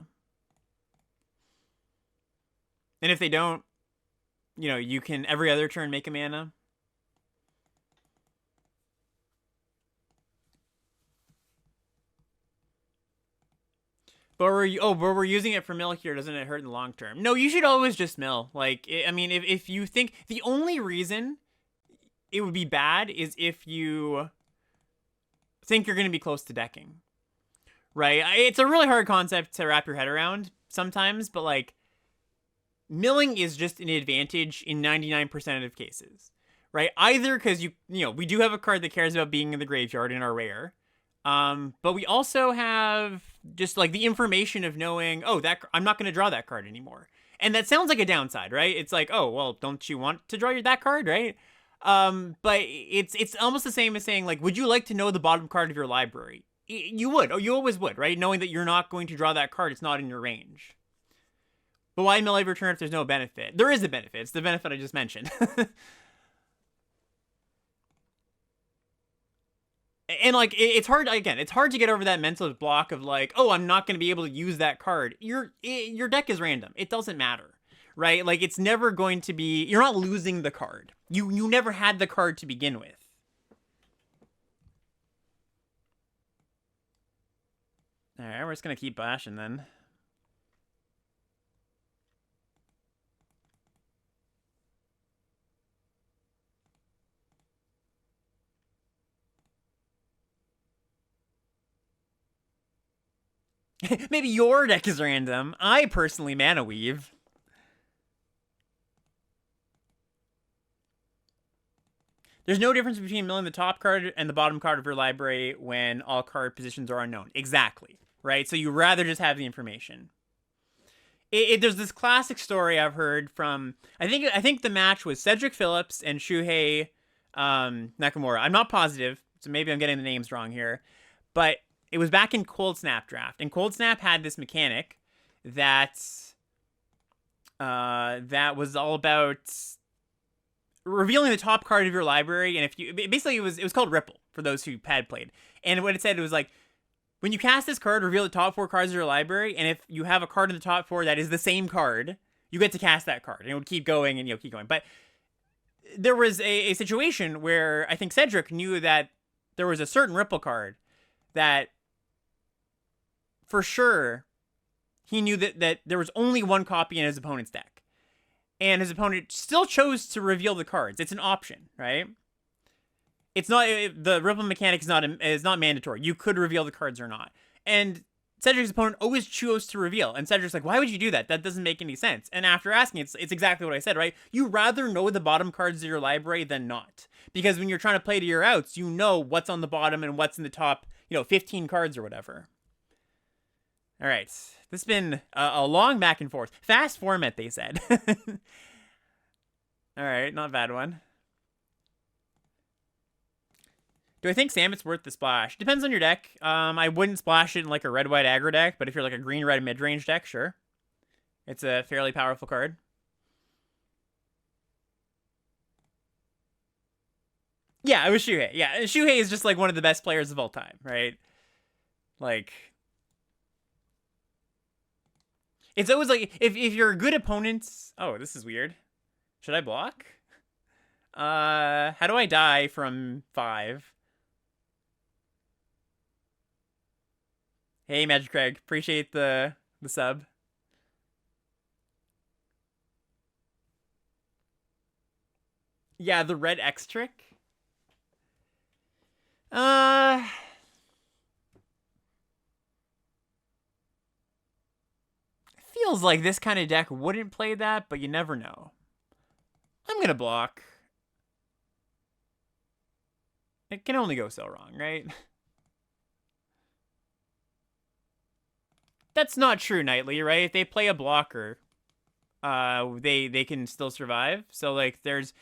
And if they don't, you know, you can every other turn make a mana. But we're using it for mill here. Doesn't it hurt in the long term? No, you should always just mill. Like, I mean, if you think the only reason it would be bad is if you think you're going to be close to decking, right? It's a really hard concept to wrap your head around sometimes, but like, milling is just an advantage in 99% of cases, right? Either because you know we do have a card that cares about being in the graveyard in our rare. But we also have just like the information of knowing, oh, that I'm not going to draw that card anymore. And that sounds like a downside, right? It's like, oh, well, don't you want to draw that card, right? But it's almost the same as saying, like, would you like to know the bottom card of your library? You would. Oh, you always would, right? Knowing that you're not going to draw that card, it's not in your range. But why mill every turn if there's no benefit? There is a benefit. It's the benefit I just mentioned. And like it's hard again. It's hard to get over that mental block of like, oh, I'm not going to be able to use that card. Your deck is random. It doesn't matter, right? Like it's never going to be. You're not losing the card. You never had the card to begin with. All right, we're just gonna keep bashing then. Maybe your deck is random. I personally mana weave. There's no difference between milling the top card and the bottom card of your library when all card positions are unknown. Exactly, right? So you rather just have the information. There's this classic story I've heard from I think the match was Cedric Phillips and Shuhei Nakamura. I'm not positive, so maybe I'm getting the names wrong here, but it was back in Cold Snap draft, and Cold Snap had this mechanic that that was all about revealing the top card of your library, and if you basically it was called Ripple for those who had played, and what it said was like, when you cast this card, reveal the top 4 cards of your library, and if you have a card in the top 4 that is the same card, you get to cast that card, and it would keep going and keep going. But there was a situation where I think Cedric knew that there was a certain Ripple card that for sure he knew that there was only one copy in his opponent's deck. And his opponent still chose to reveal the cards. It's an option, right? It's not the Ripple mechanic is not mandatory. You could reveal the cards or not. And Cedric's opponent always chose to reveal. And Cedric's like, why would you do that? That doesn't make any sense. And after asking, it's exactly what I said, right? You rather know the bottom cards of your library than not. Because when you're trying to play to your outs, you know what's on the bottom and what's in the top, 15 cards or whatever. All right. This has been a long back and forth. Fast format, they said. All right. Not a bad one. Do I think Samet's worth the splash? Depends on your deck. I wouldn't splash it in like a red-white aggro deck, but if you're like a green-red mid-range deck, sure. It's a fairly powerful card. Yeah, it was Shuhei. Yeah, Shuhei is just like one of the best players of all time, right? Like, it's always like, if you're a good opponent... Oh, this is weird. Should I block? How do I die from 5? Hey, Magic Craig. Appreciate the sub. Yeah, the red X trick. Uh, feels like this kind of deck wouldn't play that, but you never know. I'm gonna block. It can only go so wrong, right? That's not true, Knightley, right? If they play a blocker, they can still survive. So like there's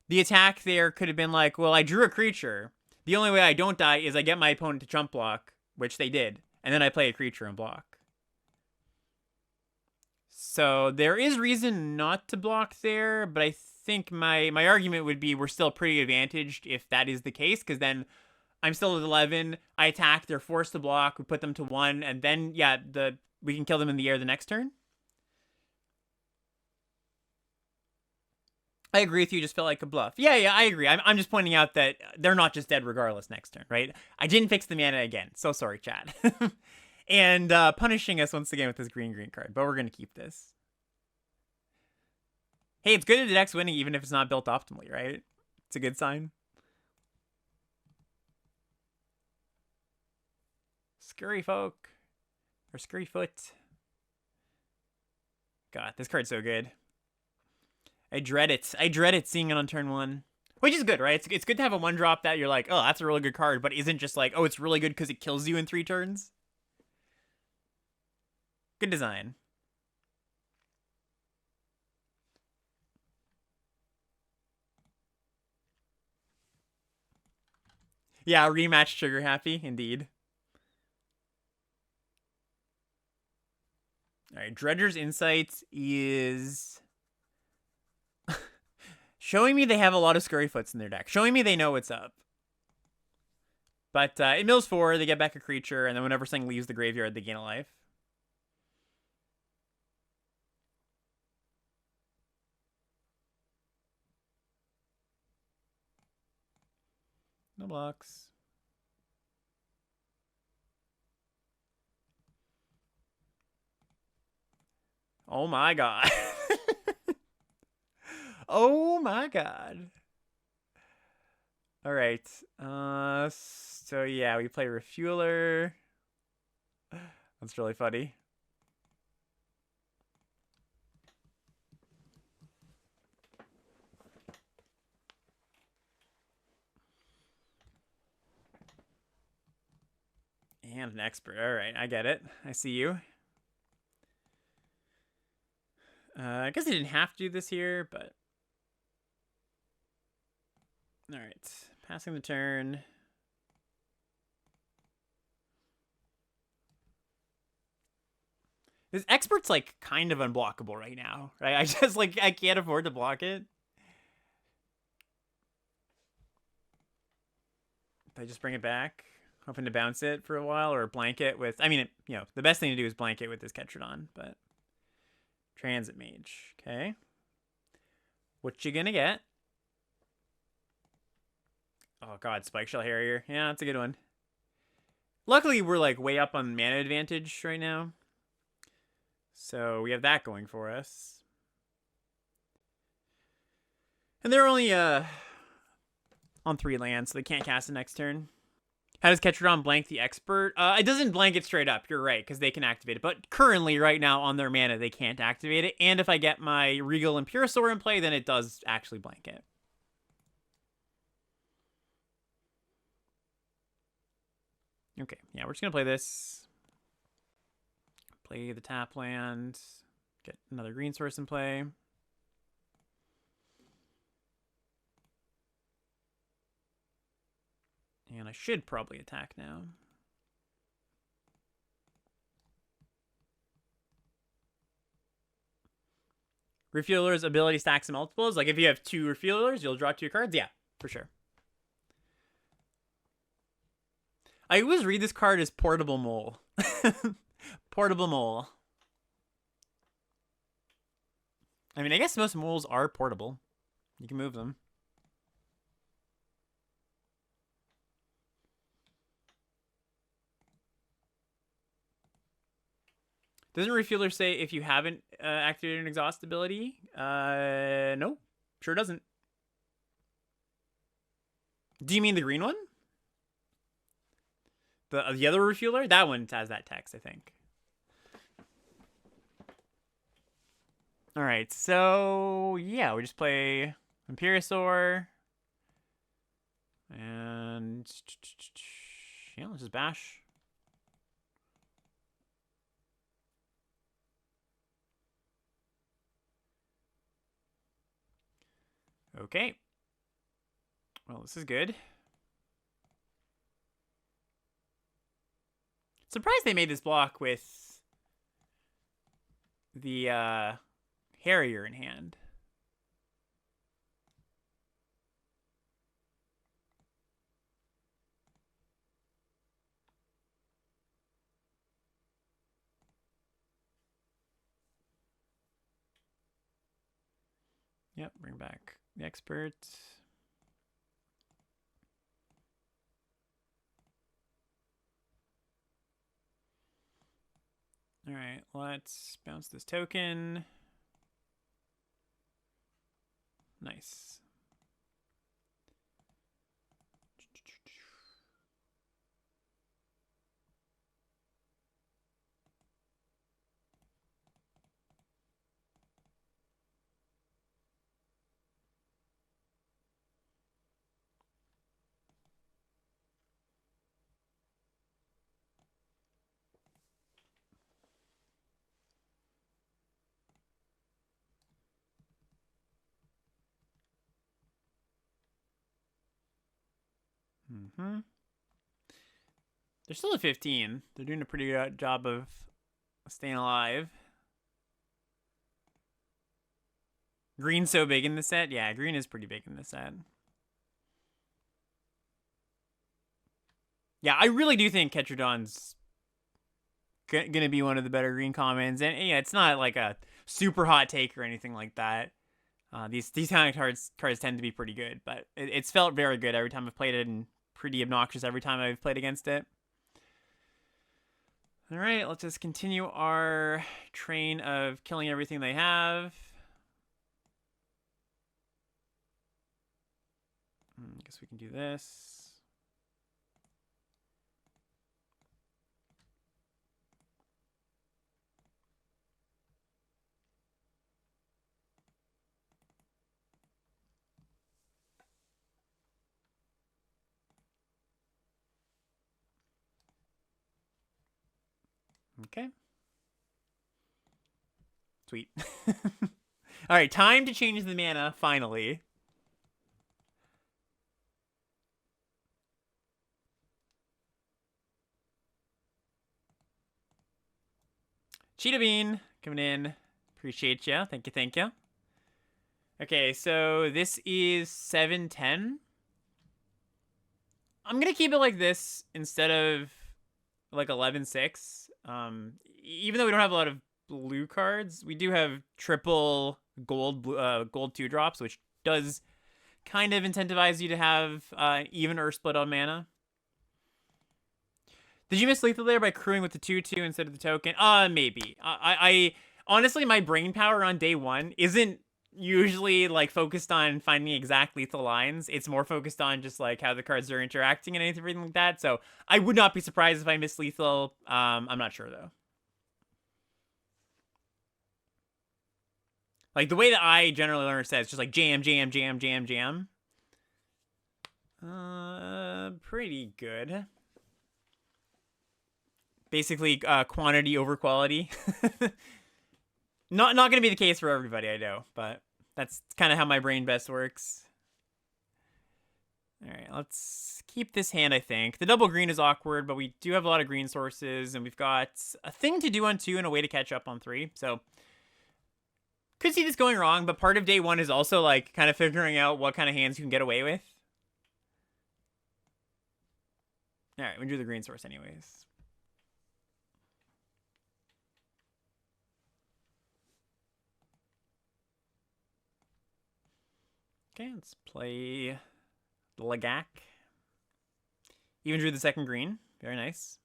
the attack there could have been like, well, I drew a creature. The only way I don't die is I get my opponent to jump block, which they did, and then I play a creature and block. So there is reason not to block there, but I think my argument would be we're still pretty advantaged if that is the case, because then I'm still at 11. I attack, they're forced to block, we put them to 1, and then yeah, we can kill them in the air the next turn. I agree with you. Just felt like a bluff. Yeah, I agree. I'm just pointing out that they're not just dead regardless next turn, right? I didn't fix the mana again. So sorry, chat. And punishing us once again with this green card, but we're gonna keep this. Hey, it's good that the deck's winning even if it's not built optimally, right? It's a good sign. Scurry folk. Or Scurry foot. God, this card's so good. I dread it. I dread it seeing it on turn 1. Which is good, right? It's good to have a 1-drop that you're like, oh, that's a really good card, but isn't just like, oh, it's really good because it kills you in 3 turns. Good design. Yeah, rematch trigger happy, indeed. Alright, Dredger's Insight is showing me they have a lot of Scurryfoots in their deck. Showing me they know what's up. But it mills 4, they get back a creature, and then whenever something leaves the graveyard, they gain a life. No blocks. Oh my god. Oh my god. Alright. So yeah, we play Refueler. That's really funny. And an expert. Alright, I get it. I see you. I guess I didn't have to do this here, but... Alright. Passing the turn. This expert's like kind of unblockable right now, right? I just like I can't afford to block it. I just bring it back, hoping to bounce it for a while or blanket with. I mean, you know, the best thing to do is blanket with this Ketrodon, but Transit Mage. Okay, what you gonna get? Oh god, Spike Shell Harrier. Yeah, that's a good one. Luckily, we're like way up on mana advantage right now. So we have that going for us. And they're only on 3 lands, so they can't cast it next turn. How does Ketrodon blank the expert? It doesn't blank it straight up, you're right, because they can activate it. But currently, right now, on their mana, they can't activate it. And if I get my Regal Imperasaur in play, then it does actually blank it. Okay, yeah, we're just going to play this. Play the tap land. Get another green source in play. And I should probably attack now. Refueler's ability stacks and multiples. Like if you have 2 refuelers, you'll draw 2 cards. Yeah, for sure. I always read this card as Portable Mole. Portable Mole. I mean, I guess most moles are portable. You can move them. Doesn't Refueler say if you haven't activated an exhaust ability? No, sure doesn't. Do you mean the green one? The other refueler? That one has that text, I think. All right, so yeah, we just play Imperiosaur. And yeah, let's just bash. Okay. Well, this is good. Surprised they made this block with the Harrier in hand. Yep, bring back the expert. All right, let's bounce this token. Nice. Mm-hmm. They're still at 15. They're doing a pretty good job of staying alive. Green's so big in the set? Yeah, green is pretty big in the set. Yeah, I really do think Ketradon's gonna be one of the better green commons. And yeah, it's not like a super hot take or anything like that. These kind of cards tend to be pretty good, but it's felt very good every time I've played it, and pretty obnoxious every time I've played against it. All right, let's just continue our train of killing everything they have. I guess we can do this. Okay. Sweet. All right, time to change the mana, finally. Cheetah Bean coming in. Appreciate ya. Thank you, thank you. Okay, so this is 7-10. I'm going to keep it like this instead of like 11-6. Even though we don't have a lot of blue cards, we do have triple gold 2-drops, which does kind of incentivize you to have even or split on mana. Did you miss lethal there by crewing with the 2/2 instead of the token? Maybe. I honestly, my brain power on day one isn't usually like focused on finding exact lethal lines. It's more focused on just like how the cards are interacting and anything like that. So I would not be surprised if I miss lethal. I'm not sure though. Like the way that I generally learn says just like jam, jam, jam, jam, jam. Pretty good. Basically, quantity over quality. Not gonna be the case for everybody, I know, but that's kind of how my brain best works. All right, let's keep this hand, I think. The double green is awkward, but we do have a lot of green sources, and we've got a thing to do on 2 and a way to catch up on 3. So could see this going wrong, but part of day 1 is also like kind of figuring out what kind of hands you can get away with. All right, we do the green source anyways. Okay, let's play the Lagak. Even drew the second green. Very nice.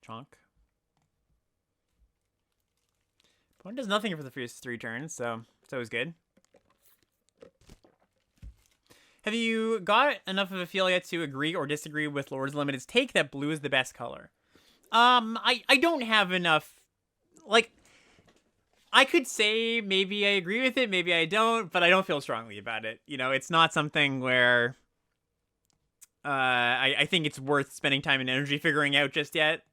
Chonk. Opponent does nothing for the first 3 turns, so it's always good. Have you got enough of a feel yet to agree or disagree with Lord's Limited's take that blue is the best color? I don't have enough. Like, I could say maybe I agree with it, maybe I don't, but I don't feel strongly about it. You know, it's not something where I think it's worth spending time and energy figuring out just yet.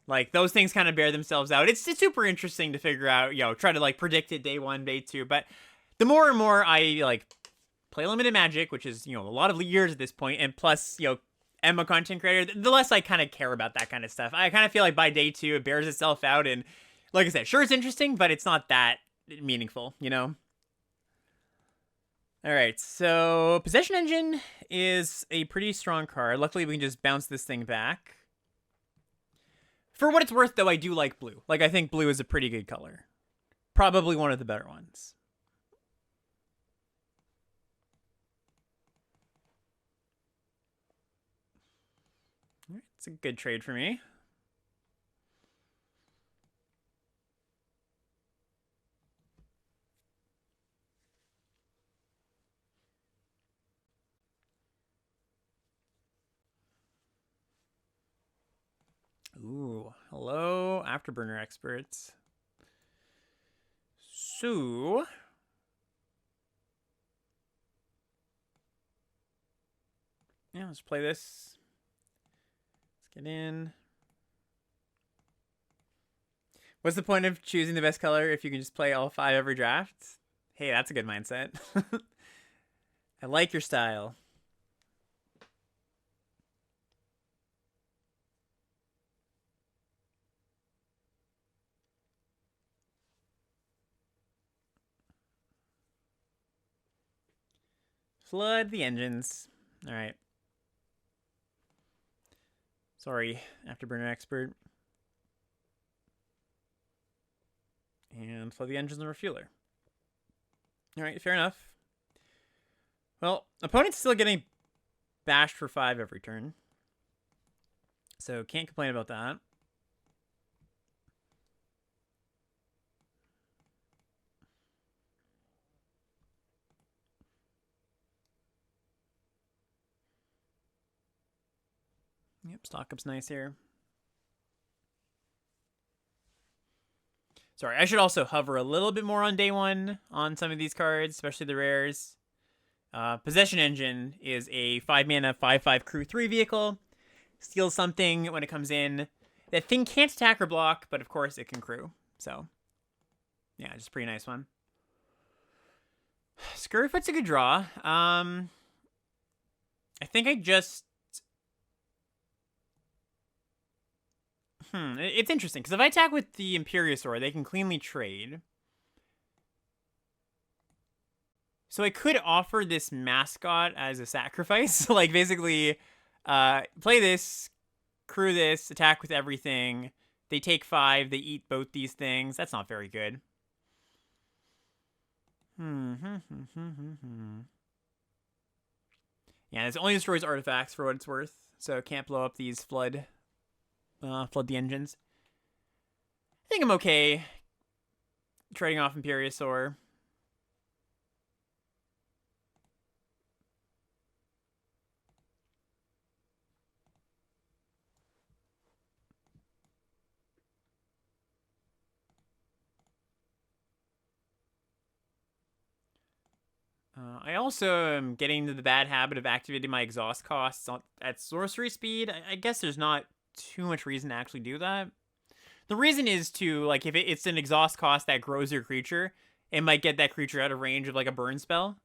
Like, those things kind of bear themselves out. It's super interesting to figure out, you know, try to, like, predict it day 1, day 2. But the more and more I, like, play limited Magic, which is, you know, a lot of years at this point, and plus, you know, am a content creator, the less I kind of care about that kind of stuff. I kind of feel like by day 2, it bears itself out. And like I said, sure, it's interesting, but it's not that meaningful, you know? All right, so Possession Engine is a pretty strong card. Luckily, we can just bounce this thing back. For what it's worth, though, I do like blue. Like, I think blue is a pretty good color. Probably one of the better ones. All right, it's a good trade for me. Ooh, hello, Afterburner experts. So, yeah, let's play this. Let's get in. What's the point of choosing the best color if you can just play all 5 every draft? Hey, that's a good mindset. I like your style. Flood the engines. All right. Sorry, Afterburner expert. And flood the engines and refueler. All right, fair enough. Well, opponent's still getting bashed for 5 every turn. So can't complain about that. Yep, stock up's nice here. Sorry, I should also hover a little bit more on day 1 on some of these cards, especially the rares. Possession Engine is a 5-mana, 5/5 crew 3 vehicle. Steals something when it comes in. That thing can't attack or block, but of course it can crew. So, yeah, just a pretty nice one. Scurryfoot's a good draw. I think I just... It's interesting, because if I attack with the Imperiosaur, they can cleanly trade. So I could offer this mascot as a sacrifice. Like, basically, play this, crew this, attack with everything. They take 5, they eat both these things. That's not very good. Yeah, this only destroys artifacts for what it's worth, so it can't blow up these flood the engines. I think I'm okay trading off Imperiosaur. I also am getting into the bad habit of activating my exhaust costs at sorcery speed. I guess there's not too much reason to actually do that. The reason is to, like, if it's an exhaust cost that grows your creature, it might get that creature out of range of, like, a burn spell.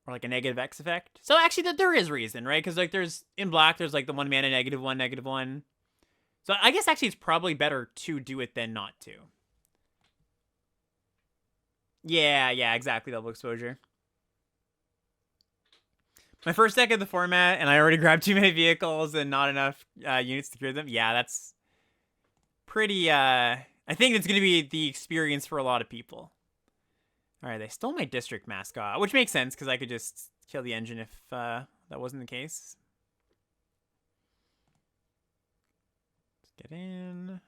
Or, like, a negative X effect. So, actually, there is reason, right? Because, like, in black, there's, like, the 1 mana -1/-1. So, I guess, actually, it's probably better to do it than not to. Yeah, exactly, double exposure. My first deck of the format, and I already grabbed too many vehicles and not enough units to clear them. Yeah, that's pretty, I think it's going to be the experience for a lot of people. All right, they stole my district mascot, which makes sense because I could just kill the engine if that wasn't the case. Get in.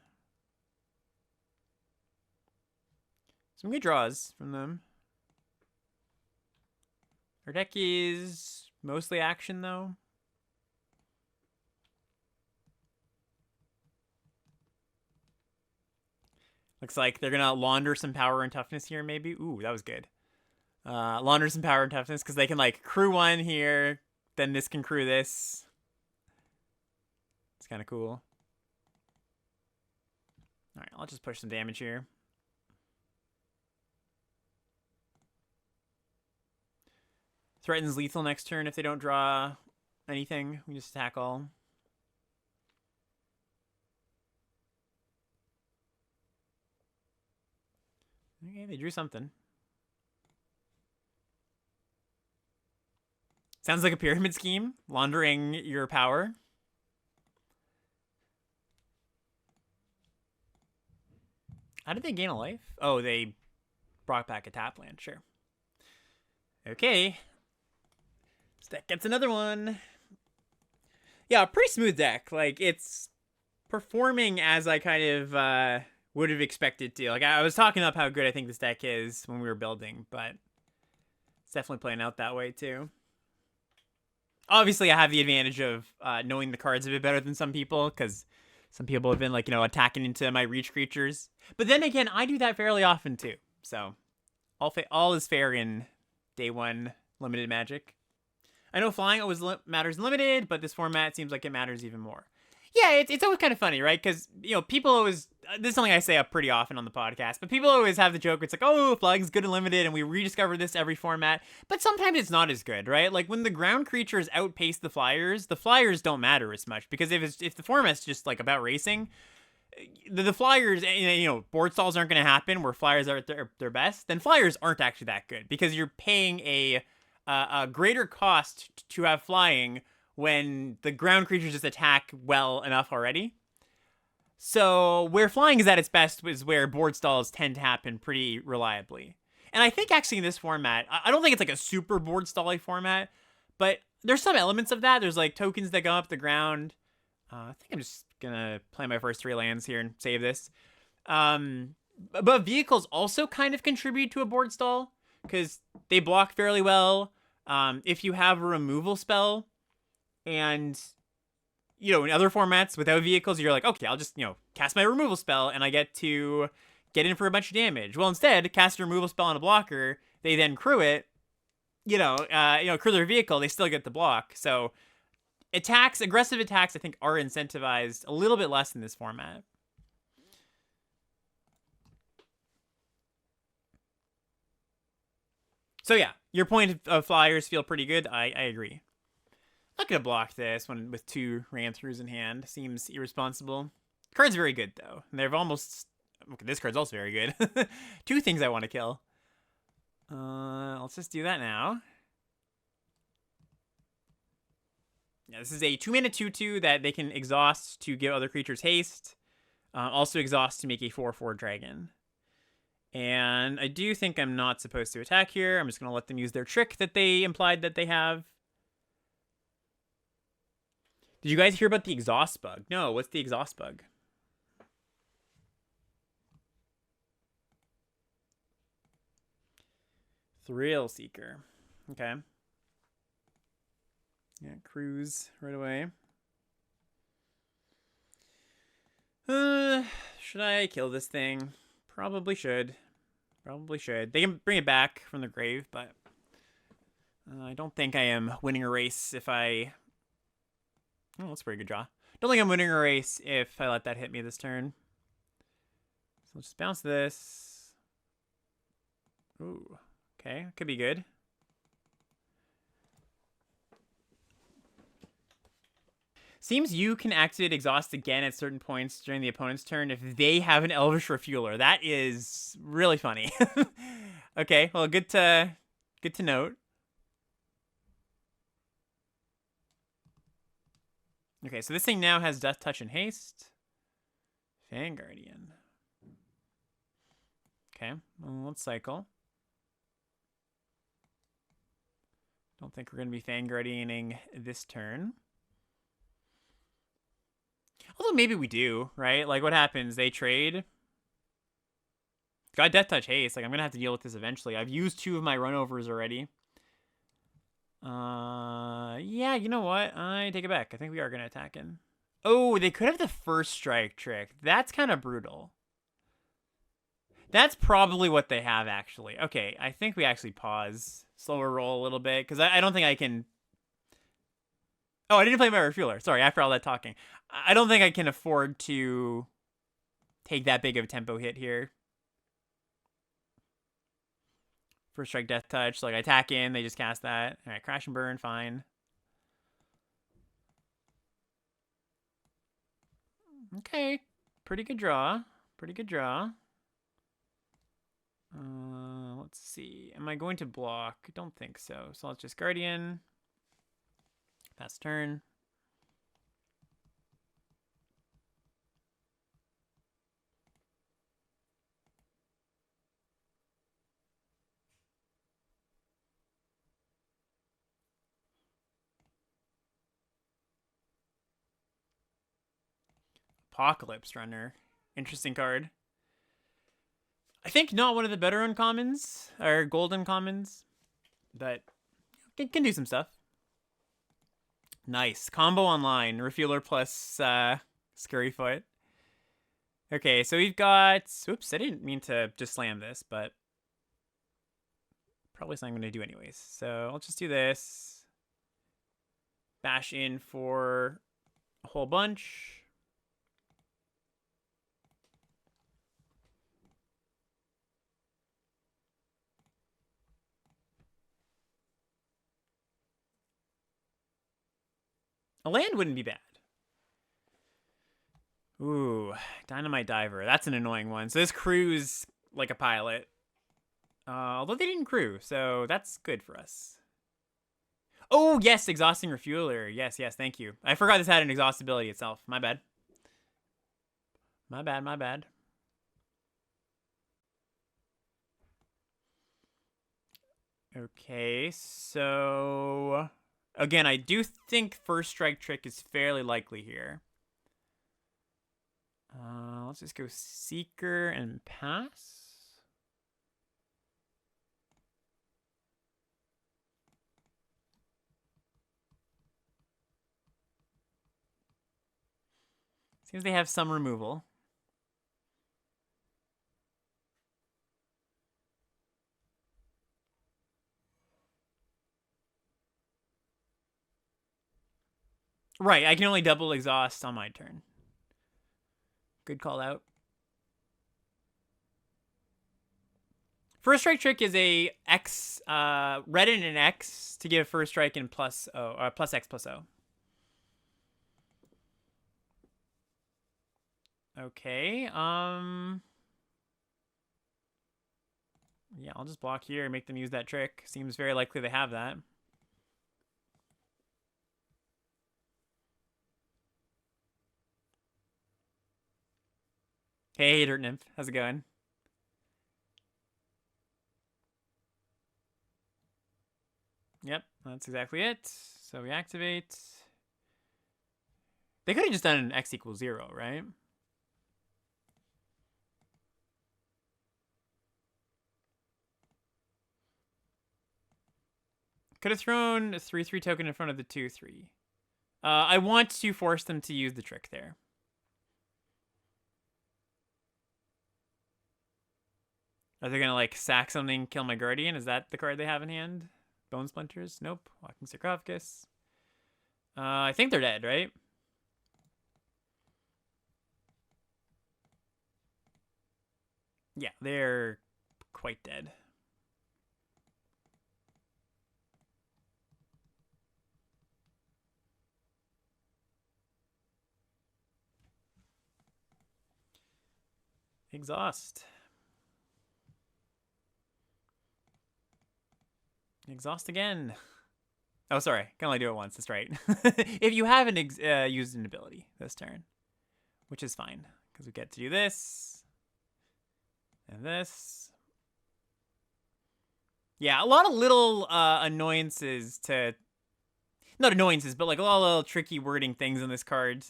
Some good draws from them. Our deck is mostly action, though. Looks like they're going to launder some power and toughness here, maybe. Ooh, that was good. Launder some power and toughness, because they can, like, crew one here. Then this can crew this. It's kind of cool. All right, I'll just push some damage here. Threatens lethal next turn if they don't draw anything. We just attack all. Okay, they drew something. Sounds like a pyramid scheme. Laundering your power. How did they gain a life? Oh, they brought back a tap land. Sure. Okay. This deck gets another one. Yeah, pretty smooth deck. Like, it's performing as I kind of would have expected to. Like, I was talking up how good I think this deck is when we were building, but it's definitely playing out that way too. Obviously, I have the advantage of knowing the cards a bit better than some people, because some people have been, like, you know, attacking into my reach creatures. But then again, I do that fairly often too. So, all is fair in day one limited Magic. I know flying always matters in limited, but this format seems like it matters even more. Yeah, it's always kind of funny, right? Because, you know, people always... This is something I say up pretty often on the podcast, but people always have the joke, it's like, oh, flying's good and limited, and we rediscover this every format. But sometimes it's not as good, right? Like, when the ground creatures outpace the flyers don't matter as much. Because if the format's just, like, about racing, the flyers, you know, board stalls aren't going to happen where flyers are at their best, then flyers aren't actually that good. Because you're paying a greater cost to have flying when the ground creatures just attack well enough already. So where flying is at its best is where board stalls tend to happen pretty reliably. And I think actually in this format, I don't think it's like a super board stall-y format, but there's some elements of that. There's like tokens that go up the ground. I think I'm just gonna play my first 3 lands here and save this. But vehicles also kind of contribute to a board stall because they block fairly well. If you have a removal spell, and, you know, in other formats without vehicles, you're like, okay, I'll just, you know, cast my removal spell and I get to get in for a bunch of damage. Well, instead, cast a removal spell on a blocker, they then crew it, crew their vehicle, they still get the block. So aggressive attacks, I think, are incentivized a little bit less in this format. So yeah, your point of flyers feel pretty good. I agree. Not gonna block this one with 2 ram-throughs in hand. Seems irresponsible. Card's very good though. And they've almost... Okay, this card's also very good. 2 things I want to kill. Let's just do that now. Yeah, this is a 2-mana 2/2 that they can exhaust to give other creatures haste. Also exhaust to make a 4/4 dragon. And I do think I'm not supposed to attack here. I'm just gonna let them use their trick that they implied that they have. Did you guys hear about the exhaust bug? No, what's the exhaust bug? Thrill Seeker. Okay. Yeah, cruise right away. Should I kill this thing? Probably should. Probably should. They can bring it back from the grave, but I don't think I am winning a race if I... Oh, that's a pretty good draw. Don't think I'm winning a race if I let that hit me this turn. So let's just bounce this. Ooh. Okay, could be good. Seems you can activate Exhaust again at certain points during the opponent's turn if they have an Elvish Refueler. That is really funny. Okay, well, good to note. Okay, so this thing now has Death Touch and Haste. Fan Guardian. Okay, well, let's cycle. Don't think we're going to be Fan Guardianing this turn. Although maybe we do, right? Like, what happens? They trade. Got Death Touch Haste. Like, I'm gonna have to deal with this eventually. I've used 2 of my runovers already. Yeah, you know what? I take it back. I think we are gonna attack in. Oh, they could have the first strike trick. That's kind of brutal. That's probably what they have, actually. Okay, I think we actually pause. Slower roll a little bit, because I don't think I can... Oh, I didn't play my refueler. Sorry, after all that talking. I don't think I can afford to take that big of a tempo hit here. First strike, Death Touch. Like, I attack in, they just cast that. All right, Crash and Burn, fine. Okay, pretty good draw. Pretty good draw. Let's see. Am I going to block? I don't think so. So let's just Guardian. Pass turn. Apocalypse Runner. Interesting card. I think not one of the better uncommons, or golden commons, but can do some stuff. Nice. Combo online. Refueler plus Scurryfoot. Okay, so we've got... Oops, I didn't mean to just slam this, but... Probably something I'm going to do anyways. So I'll just do this. Bash in for a whole bunch. A land wouldn't be bad. Ooh, Dynamite Diver. That's an annoying one. So this crew's like a pilot. Although they didn't crew, so that's good for us. Oh, yes, Exhausting Refueler. Yes, thank you. I forgot this had an exhaustibility itself. My bad. My bad. Okay, so... Again, I do think First Strike Trick is fairly likely here. Let's just go Seeker and pass. Seems they have some removal. Right, I can only double exhaust on my turn. Good call out. First Strike Trick is a X, red and an X to give First Strike and plus O, plus X plus O. Okay, yeah, I'll just block here and make them use that trick. Seems very likely they have that. Hey, Dirt Nymph, how's it going? Yep, that's exactly it. So we activate. They could have just done an X equals 0, right? Could have thrown a 3/3 token in front of the 2/3. I want to force them to use the trick there. Are they gonna like sack something, kill my Guardian? Is that the card they have in hand? Bone Splinters? Nope. Walking Sarcophagus. I think they're dead, right? Yeah, they're quite dead. Exhaust. Exhaust again. Oh, sorry. Can only do it once. That's right. If you haven't used an ability this turn, which is fine, because we get to do this and this. Yeah, a lot of little annoyances to... Not annoyances, but like a lot of little tricky wording things in this card.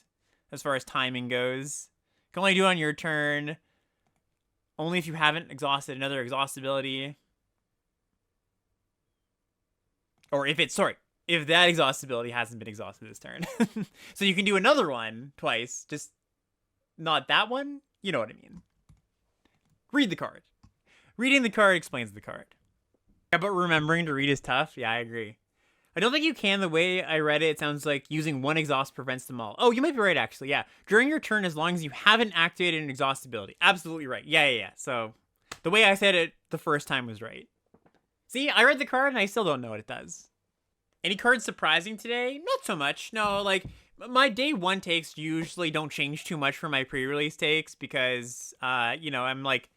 as far as timing goes. You can only do it on your turn. Only if you haven't exhausted another exhaust ability. Or if it's, sorry, if that exhaustibility hasn't been exhausted this turn. So you can do another one twice, just not that one. You know what I mean. Read the card. Reading the card explains the card. Yeah, but remembering to read is tough. Yeah, I agree. I don't think you can. The way I read it, it sounds like using one exhaust prevents them all. Oh, you might be right, actually. Yeah. During your turn, as long as you haven't activated an exhaust ability. Absolutely right. Yeah. So the way I said it the first time was right. See, I read the card and I still don't know what it does. Any cards surprising today? Not so much. No, like, my day one takes usually don't change too much from my pre-release takes because, I'm like,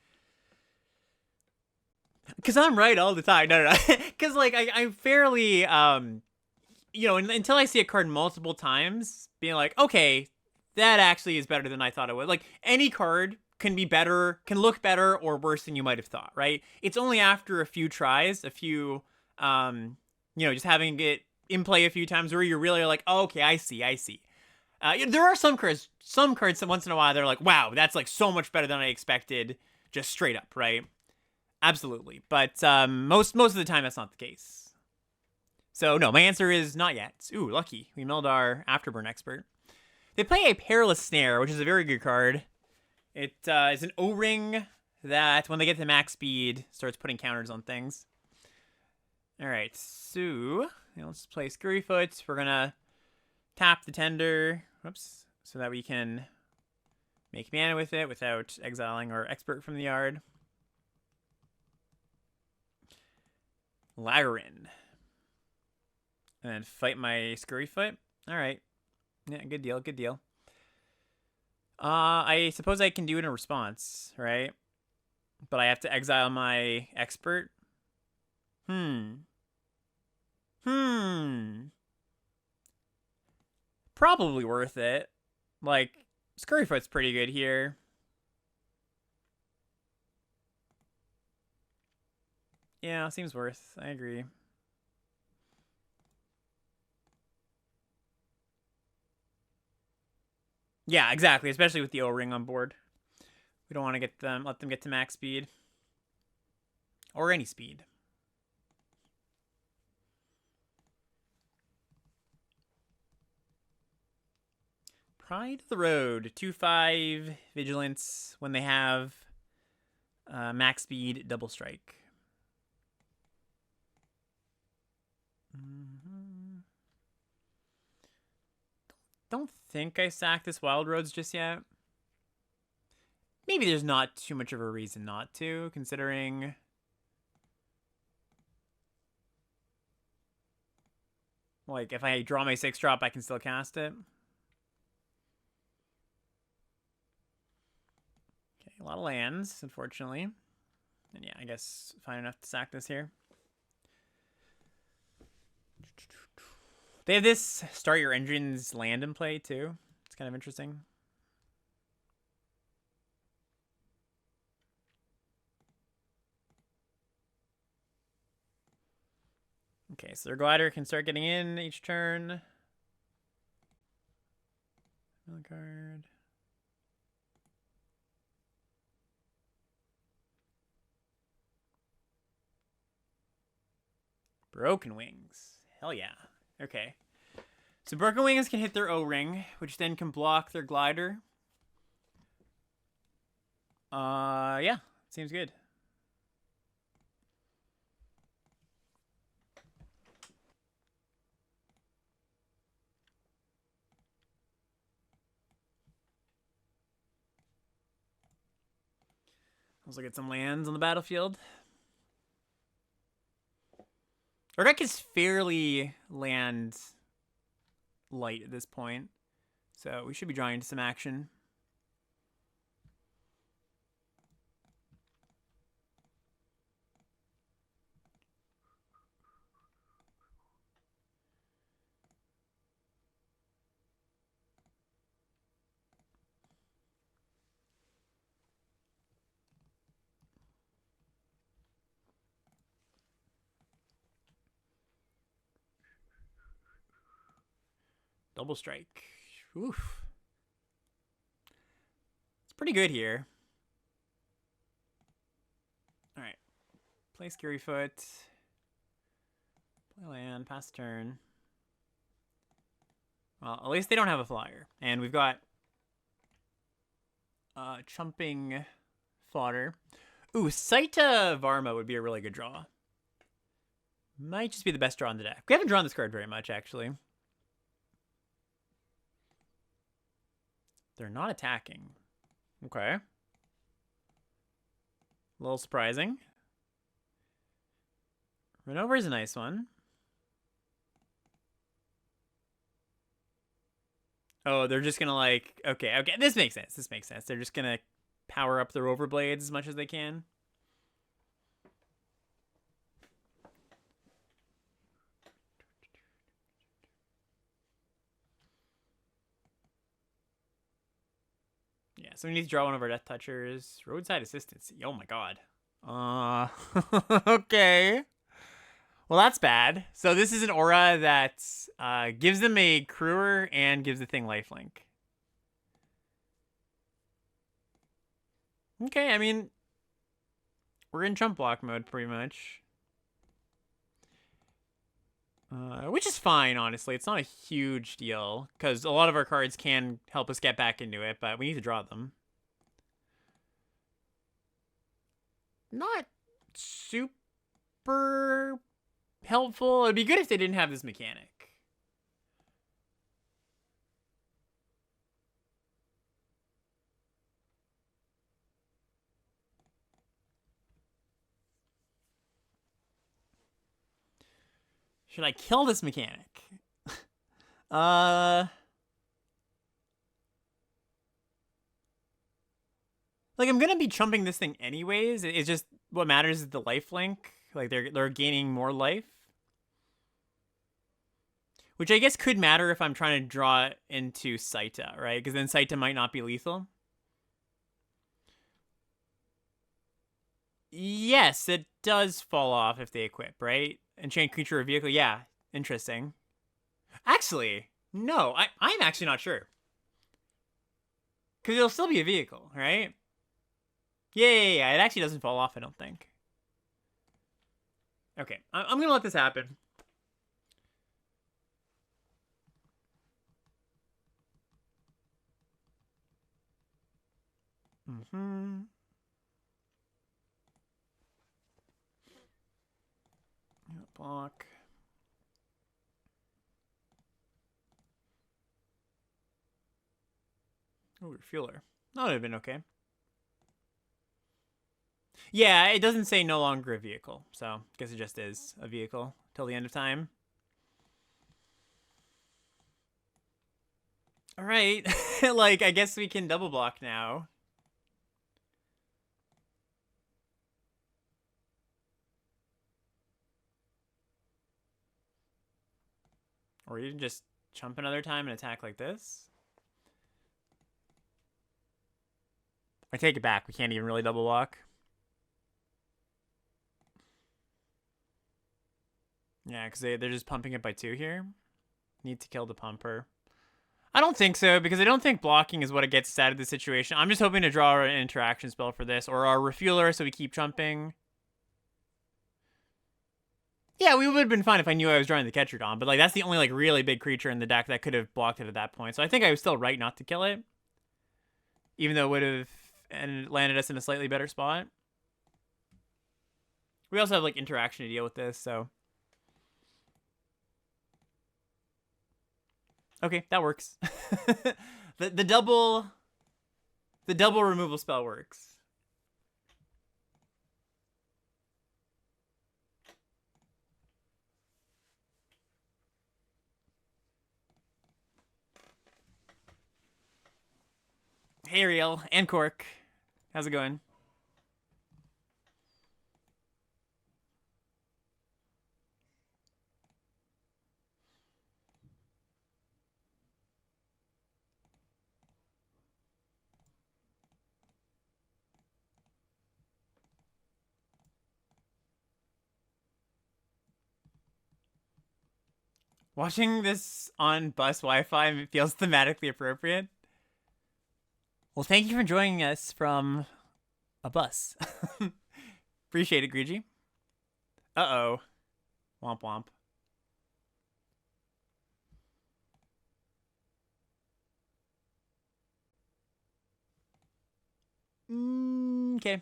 because I'm right all the time. No. Because, like, I'm fairly, until I see a card multiple times, being like, okay, that actually is better than I thought it would. Like, any card can be better, can look better or worse than you might have thought, right? It's only after a few tries, a few, just having it in play a few times where you're really like, oh, okay, I see. There are some cards once in a while, they're like, wow, that's like so much better than I expected, just straight up, right? Absolutely. But most of the time, that's not the case. So, no, my answer is not yet. Ooh, lucky. We milled our Afterburn expert. They play a Perilous Snare, which is a very good card. It is an O-ring that, when they get to max speed, starts putting counters on things. All right, so let's play Scurryfoot. We're going to tap the Tender, so that we can make mana with it without exiling our expert from the yard. Lagarin. And then fight my Scurryfoot. All right. Yeah, good deal. I suppose I can do it in a response, right? But I have to exile my expert. Probably worth it. Like, Scurryfoot's pretty good here. Yeah, seems worth. I agree. Yeah, exactly. Especially with the O-ring on board. We don't want to let them get to max speed. Or any speed. Pride of the Road. 2/5 vigilance when they have max speed double strike. Don't think I sacked this Wild Roads just yet. Maybe there's not too much of a reason not to, considering... Like, if I draw my 6-drop, I can still cast it. Okay, a lot of lands, unfortunately. And yeah, I guess fine enough to sack this here. They have this Start Your Engines land in play, too. It's kind of interesting. Okay, so their glider can start getting in each turn. Mill card. Broken Wings. Hell yeah. Okay. So Broken Wings can hit their O-ring, which then can block their glider. Yeah. Seems good. Let's look at some lands on the battlefield. Our deck is fairly land light at this point, so we should be drawing into some action. Double strike. Oof. pretty good here. All right. Play Scary Foot. Play land. Pass turn. Well, at least they don't have a flyer. And we've got chumping fodder. Ooh, Saita Varma would be a really good draw. Might just be the best draw in the deck. We haven't drawn this card very much, actually. They're not attacking. Okay. A little surprising. Run over is a nice one. Oh, they're just gonna like... Okay, this makes sense. This makes sense. They're just gonna power up their overblades as much as they can. Yeah, so we need to draw one of our Death Touchers. Roadside Assistance. Oh my god. Okay. Well, that's bad. So this is an aura that gives them a Crewer and gives the thing lifelink. Okay, I mean, we're in chump block mode pretty much. Which is fine, honestly. It's not a huge deal, because a lot of our cards can help us get back into it, but we need to draw them. Not super helpful. It'd be good if they didn't have this mechanic. Should I kill this mechanic? Like, I'm gonna be chumping this thing anyways. It's just what matters is the lifelink. Like, they're gaining more life. Which I guess could matter if I'm trying to draw into Saita, right? Because then Saita might not be lethal. Yes, it does fall off if they equip, right? Enchant creature or vehicle. Yeah, interesting. Actually, no, I'm actually not sure. Because it'll still be a vehicle, right? Yeah. It actually doesn't fall off, I don't think. Okay, I'm going to let this happen. Block. Oh, refueler. That would have been okay. Yeah, it doesn't say no longer a vehicle, so I guess it just is a vehicle till the end of time. All right, like, I guess we can double block now. Or you can just chump another time and attack like this. I take it back. We can't even really double block. Yeah, because they're just pumping it by 2 here. Need to kill the pumper. I don't think so, because I don't think blocking is what it gets us out of the situation. I'm just hoping to draw an interaction spell for this, or our refueler, so we keep chumping. Yeah, we would have been fine if I knew I was drawing the Ketradon, but like that's the only like really big creature in the deck that could have blocked it at that point. So I think I was still right not to kill it, even though it would have landed us in a slightly better spot. We also have like interaction to deal with this, so okay, that works. the double removal spell works. Hey, Ariel and Cork. How's it going? Watching this on bus Wi-Fi feels thematically appropriate. Well, thank you for joining us from a bus. Appreciate it, Greedy. Uh-oh. Womp womp. Okay.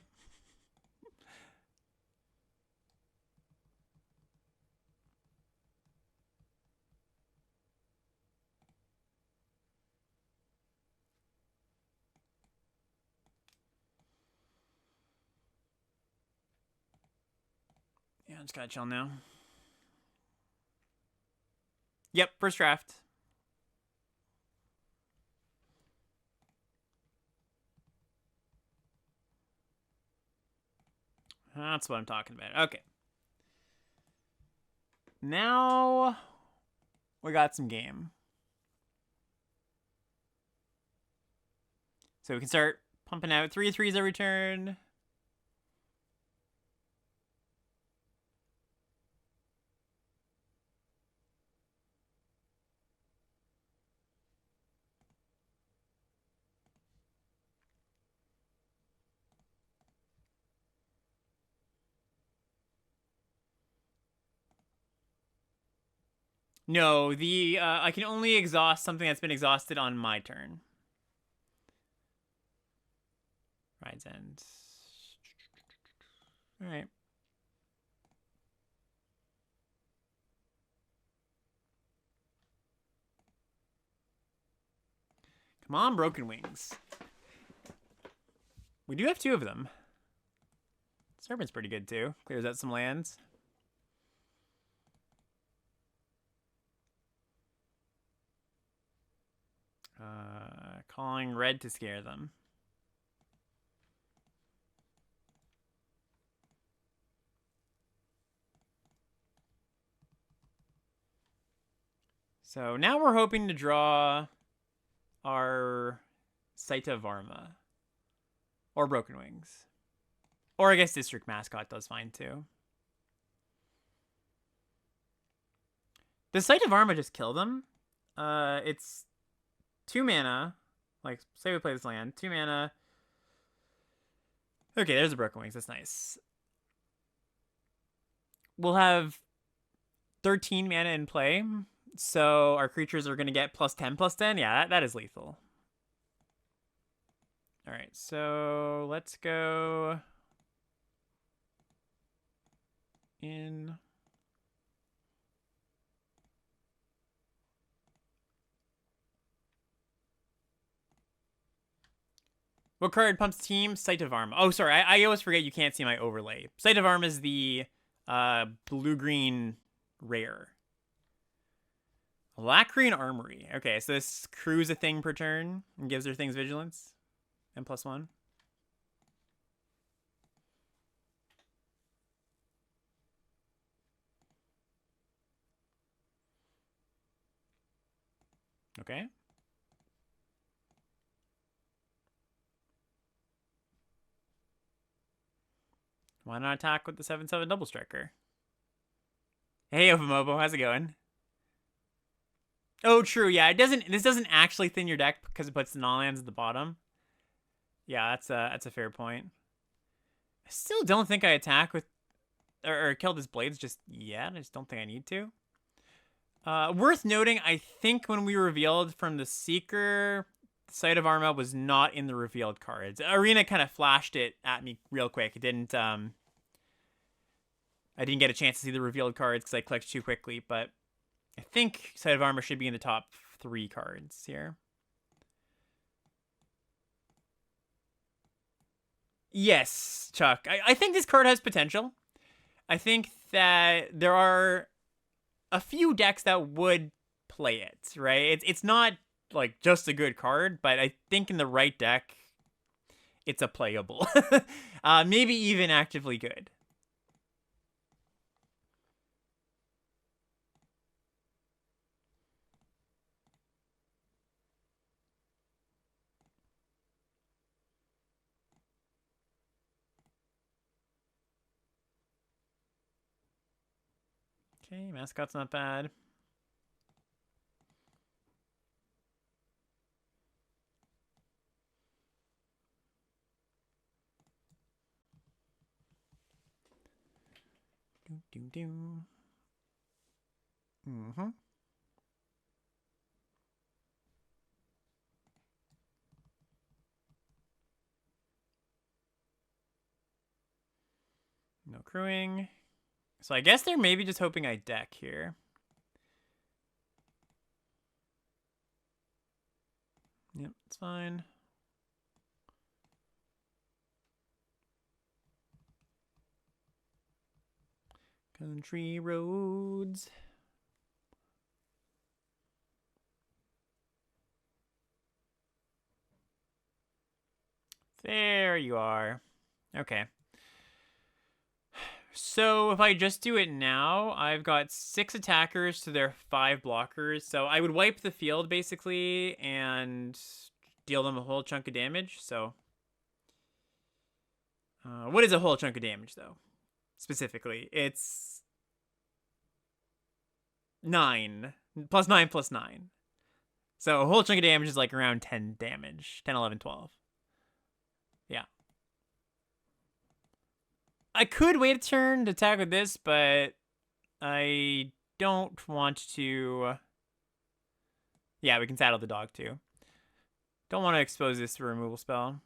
Yeah, I'm just gotta chill now. Yep, first draft. That's what I'm talking about. Okay. Now we got some game. So we can start pumping out 3/3s every turn. No, the I can only exhaust something that's been exhausted on my turn. Ride's End. All right. Come on, Broken Wings. We do have 2 of them. Serpent's pretty good too. Clears out some lands. Calling red to scare them. So now we're hoping to draw our Site of Varma. Or Broken Wings. Or I guess District Mascot does fine too. Does Site of Varma just kill them? It's 2 mana. Like, say we play this land. 2 mana. Okay, there's the Broken Wings. That's nice. We'll have 13 mana in play. So our creatures are going to get +10/+10. Yeah, that is lethal. All right, so let's go in. What card pumps team? Site of Arm. Oh, sorry. I always forget you can't see my overlay. Site of Arm is the blue-green rare. Lacrian Armory. Okay, so this crews a thing per turn and gives their things vigilance. And +1. Okay. Why not attack with the 7/7 double striker? Hey, Ofamobo, how's it going? Oh, true. Yeah, this doesn't actually thin your deck because it puts the non-lands at the bottom. Yeah, that's a fair point. I still don't think I attack with or kill his blades just yet. I just don't think I need to. Worth noting, I think when we revealed from the Seeker, Site of Arma was not in the revealed cards. Arena kind of flashed it at me real quick. It didn't. I didn't get a chance to see the revealed cards because I clicked too quickly. But I think Site of Arma should be in the top 3 cards here. Yes, Chuck. I think this card has potential. I think that there are a few decks that would play it, right? It's not like just a good card, but I think in the right deck, it's a playable. Maybe even actively good. Okay, Mascot's not bad. Mm-hmm. No crewing. So I guess they're maybe just hoping I deck here. Yep, it's fine. Country roads. There you are. Okay. So if I just do it now, I've got 6 attackers to their 5 blockers. So I would wipe the field basically and deal them a whole chunk of damage. So what is a whole chunk of damage though? Specifically, it's 9 plus 9 plus 9. So a whole chunk of damage is like around 10 damage. 10, 11, 12. Yeah. I could wait a turn to attack with this, but I don't want to... Yeah, we can saddle the dog too. Don't want to expose this to a removal spell.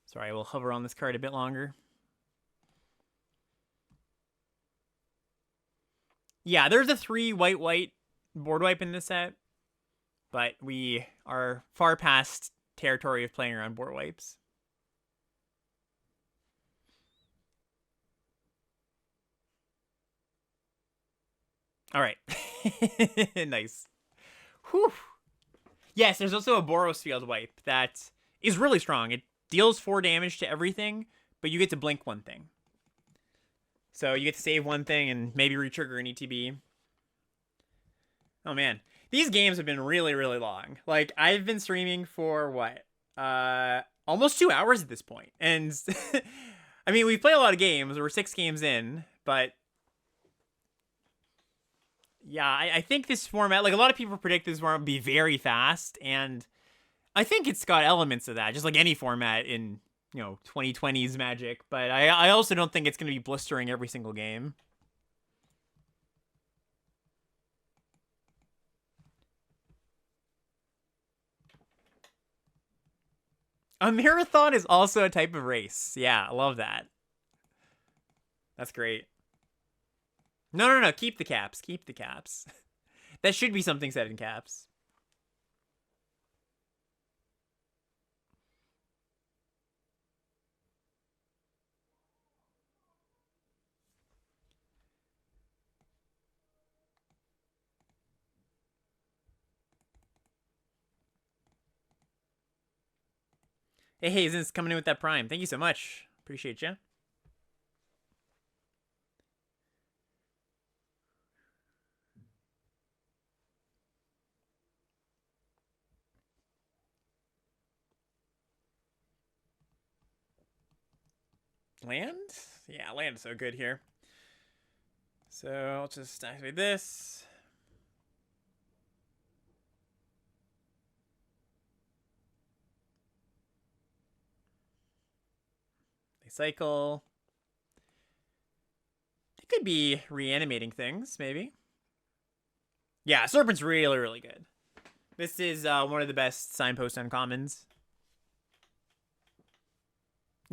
Sorry, I will hover on this card a bit longer. Yeah, there's a 3 white board wipe in this set, but we are far past territory of playing around board wipes. All right. Nice. Whew. Yes, there's also a Boros Field wipe that is really strong. It deals 4 damage to everything, but you get to blink one thing. So you get to save one thing and maybe retrigger an ETB. Oh man, these games have been really, really long. Like I've been streaming for what? Almost 2 hours at this point. And I mean, we play a lot of games. We're 6 games in, but yeah, I think this format, like a lot of people predict this format will be very fast, and I think it's got elements of that, just like any format in, 2020's Magic, but I also don't think it's going to be blistering every single game. A marathon is also a type of race. Yeah, I love that. That's great. No. Keep the caps. Keep the caps. That should be something said in caps. Hey, Hazen's coming in with that prime. Thank you so much. Appreciate you. Land? Yeah, land is so good here. So I'll just activate this. They cycle. They could be reanimating things, maybe. Yeah, Serpent's really, really good. This is one of the best signpost uncommons.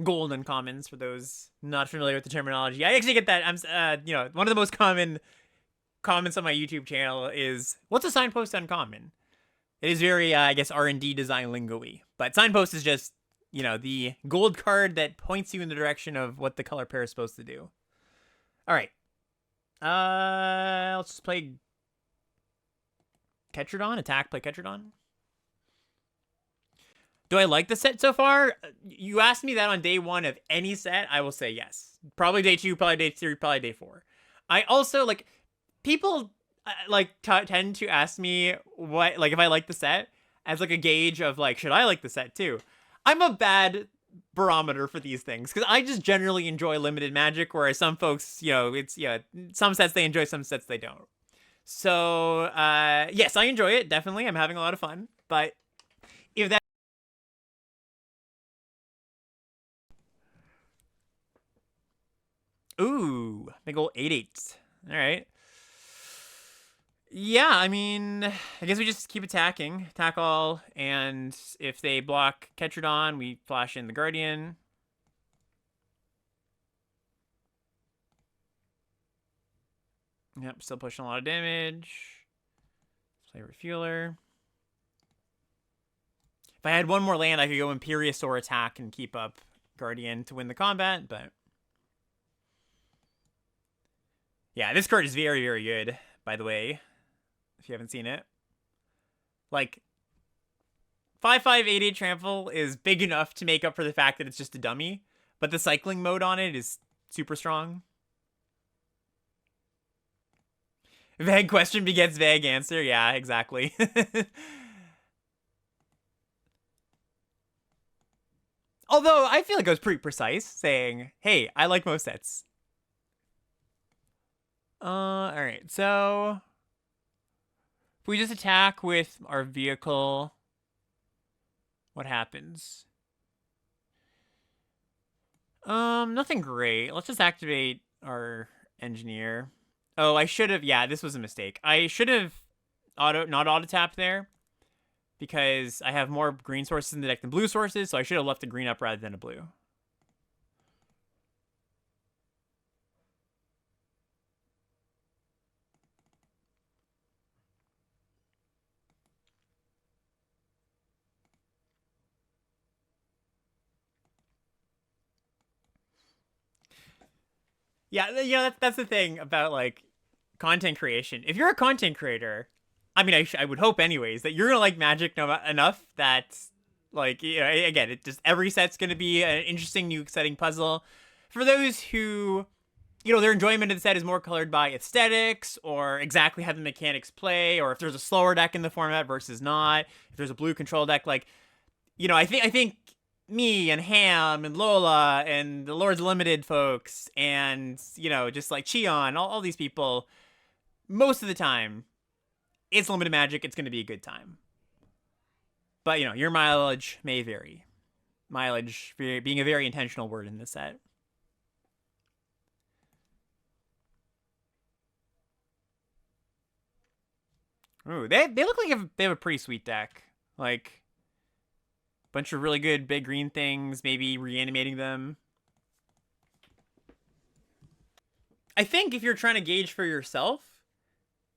Gold uncommons, for those not familiar with the terminology. I actually get that. I'm, one of the most common comments on my YouTube channel is, what's a signpost uncommon? It is very, I guess, R&D design lingo-y. But signpost is just, the gold card that points you in the direction of what the color pair is supposed to do. All right. Let's just play Ketradon. Attack, play Ketradon. Do I like the set so far? You asked me that on day 1 of any set, I will say yes. Probably day 2, probably day 3, probably day 4. I also, people, tend to ask me if I like the set as, a gauge of, should I like the set too? I'm a bad barometer for these things, because I just generally enjoy limited Magic, whereas some folks, it's some sets they enjoy, some sets they don't. So yes, I enjoy it, definitely. I'm having a lot of fun, but if that ooh, big ol' 8/8. All right. Yeah, I mean, I guess we just keep attacking, attack all, and if they block Ketradon, we flash in the Guardian. Yep, still pushing a lot of damage. Play Refueler. If I had one more land, I could go Imperious or attack and keep up Guardian to win the combat, but yeah, this card is very, very good, by the way, if you haven't seen it. Like, 5/5/8/8 Trample is big enough to make up for the fact that it's just a dummy, but the cycling mode on it is super strong. Vague question begets vague answer. Yeah, exactly. Although, I feel like I was pretty precise, saying, hey, I like most sets. Alright, so if we just attack with our vehicle, what happens? Nothing great. Let's just activate our engineer. Oh, I should have, yeah, this was a mistake. I should have not auto tap there, because I have more green sources in the deck than blue sources, so I should have left a green up rather than a blue. Yeah, that's the thing about, like, content creation. If you're a content creator, I mean, I would hope anyways, that you're gonna like Magic enough that, like, again, it just, every set's gonna be an interesting, new, exciting puzzle. For those who, their enjoyment of the set is more colored by aesthetics, or exactly how the mechanics play, or if there's a slower deck in the format versus not, if there's a blue control deck, like, I think me and Ham and Lola and the Lords Limited folks and, just like Cheon, all these people, most of the time, it's limited Magic, it's going to be a good time. But, your mileage may vary. Mileage being a very intentional word in this set. Ooh, they look like they have a pretty sweet deck. Like, bunch of really good big green things, maybe reanimating them. I think if you're trying to gauge for yourself,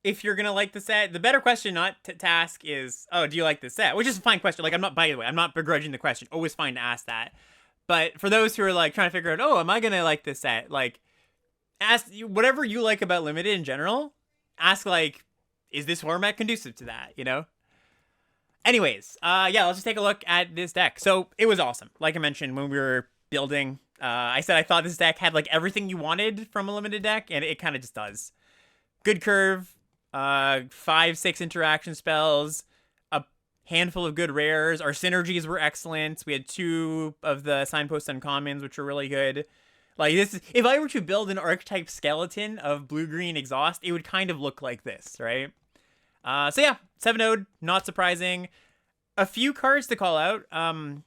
if you're gonna like the set, the better question not to ask is, oh, do you like the set? Which is a fine question. Like, by the way, I'm not begrudging the question. Always fine to ask that. But for those who are like trying to figure out, oh, am I gonna like this set? Like, ask whatever you like about limited in general. Ask, like, is this format conducive to that? Anyways, yeah, let's just take a look at this deck. So it was awesome. Like I mentioned when we were building, I said I thought this deck had like everything you wanted from a limited deck, and it kind of just does. Good curve, 5-6 interaction spells, a handful of good rares. Our synergies were excellent. We had 2 of the signpost uncommons, which were really good. Like, this, if I were to build an archetype skeleton of blue-green exhaust, it would kind of look like this, right? So yeah, 7-0'd, not surprising. A few cards to call out,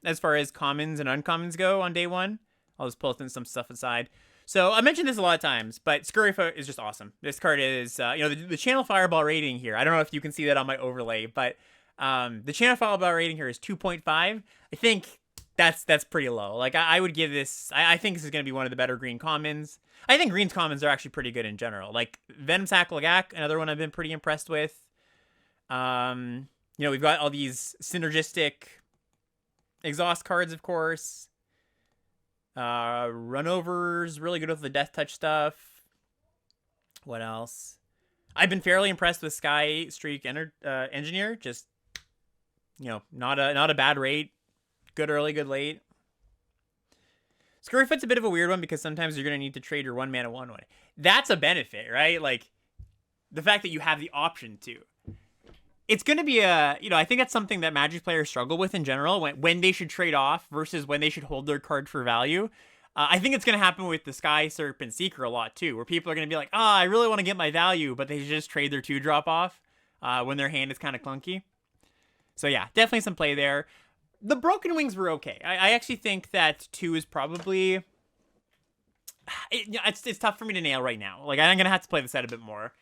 as far as commons and uncommons go on day 1. I'll just pull some stuff aside. So I mentioned this a lot of times, but Scurryfoot is just awesome. This card is, the Channel Fireball rating here. I don't know if you can see that on my overlay, but the Channel Fireball rating here is 2.5. I think that's pretty low. Like, I would give this, I think this is going to be one of the better green commons. I think green's commons are actually pretty good in general. Like, Venom Sack Lagak, another one I've been pretty impressed with. We've got all these synergistic exhaust cards, of course. Runovers, really good with the Death Touch stuff. What else? I've been fairly impressed with Sky Streak Engineer. Just, not a bad rate. Good early, good late. Scurryfoot's a bit of a weird one because sometimes you're going to need to trade your 1-mana 1/1. That's a benefit, right? Like, the fact that you have the option to. it's going to be I think that's something that Magic players struggle with in general, when they should trade off versus when they should hold their card for value. I think it's going to happen with the Sky Serpent Seeker a lot too, where people are going to be like, I really want to get my value, but they just trade their 2-drop off when their hand is kind of clunky. So yeah, definitely some play there. The Broken Wings were okay. I actually think that 2 is probably... It's tough for me to nail right now. Like, I'm going to have to play the set a bit more.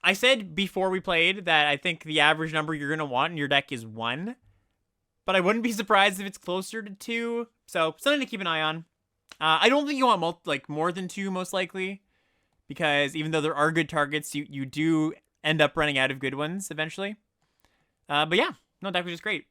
I said before we played that I think the average number you're going to want in your deck is 1. But I wouldn't be surprised if it's closer to 2. So, something to keep an eye on. I don't think you want more than 2, most likely. Because even though there are good targets, you do end up running out of good ones eventually. But yeah, no, deck was just great.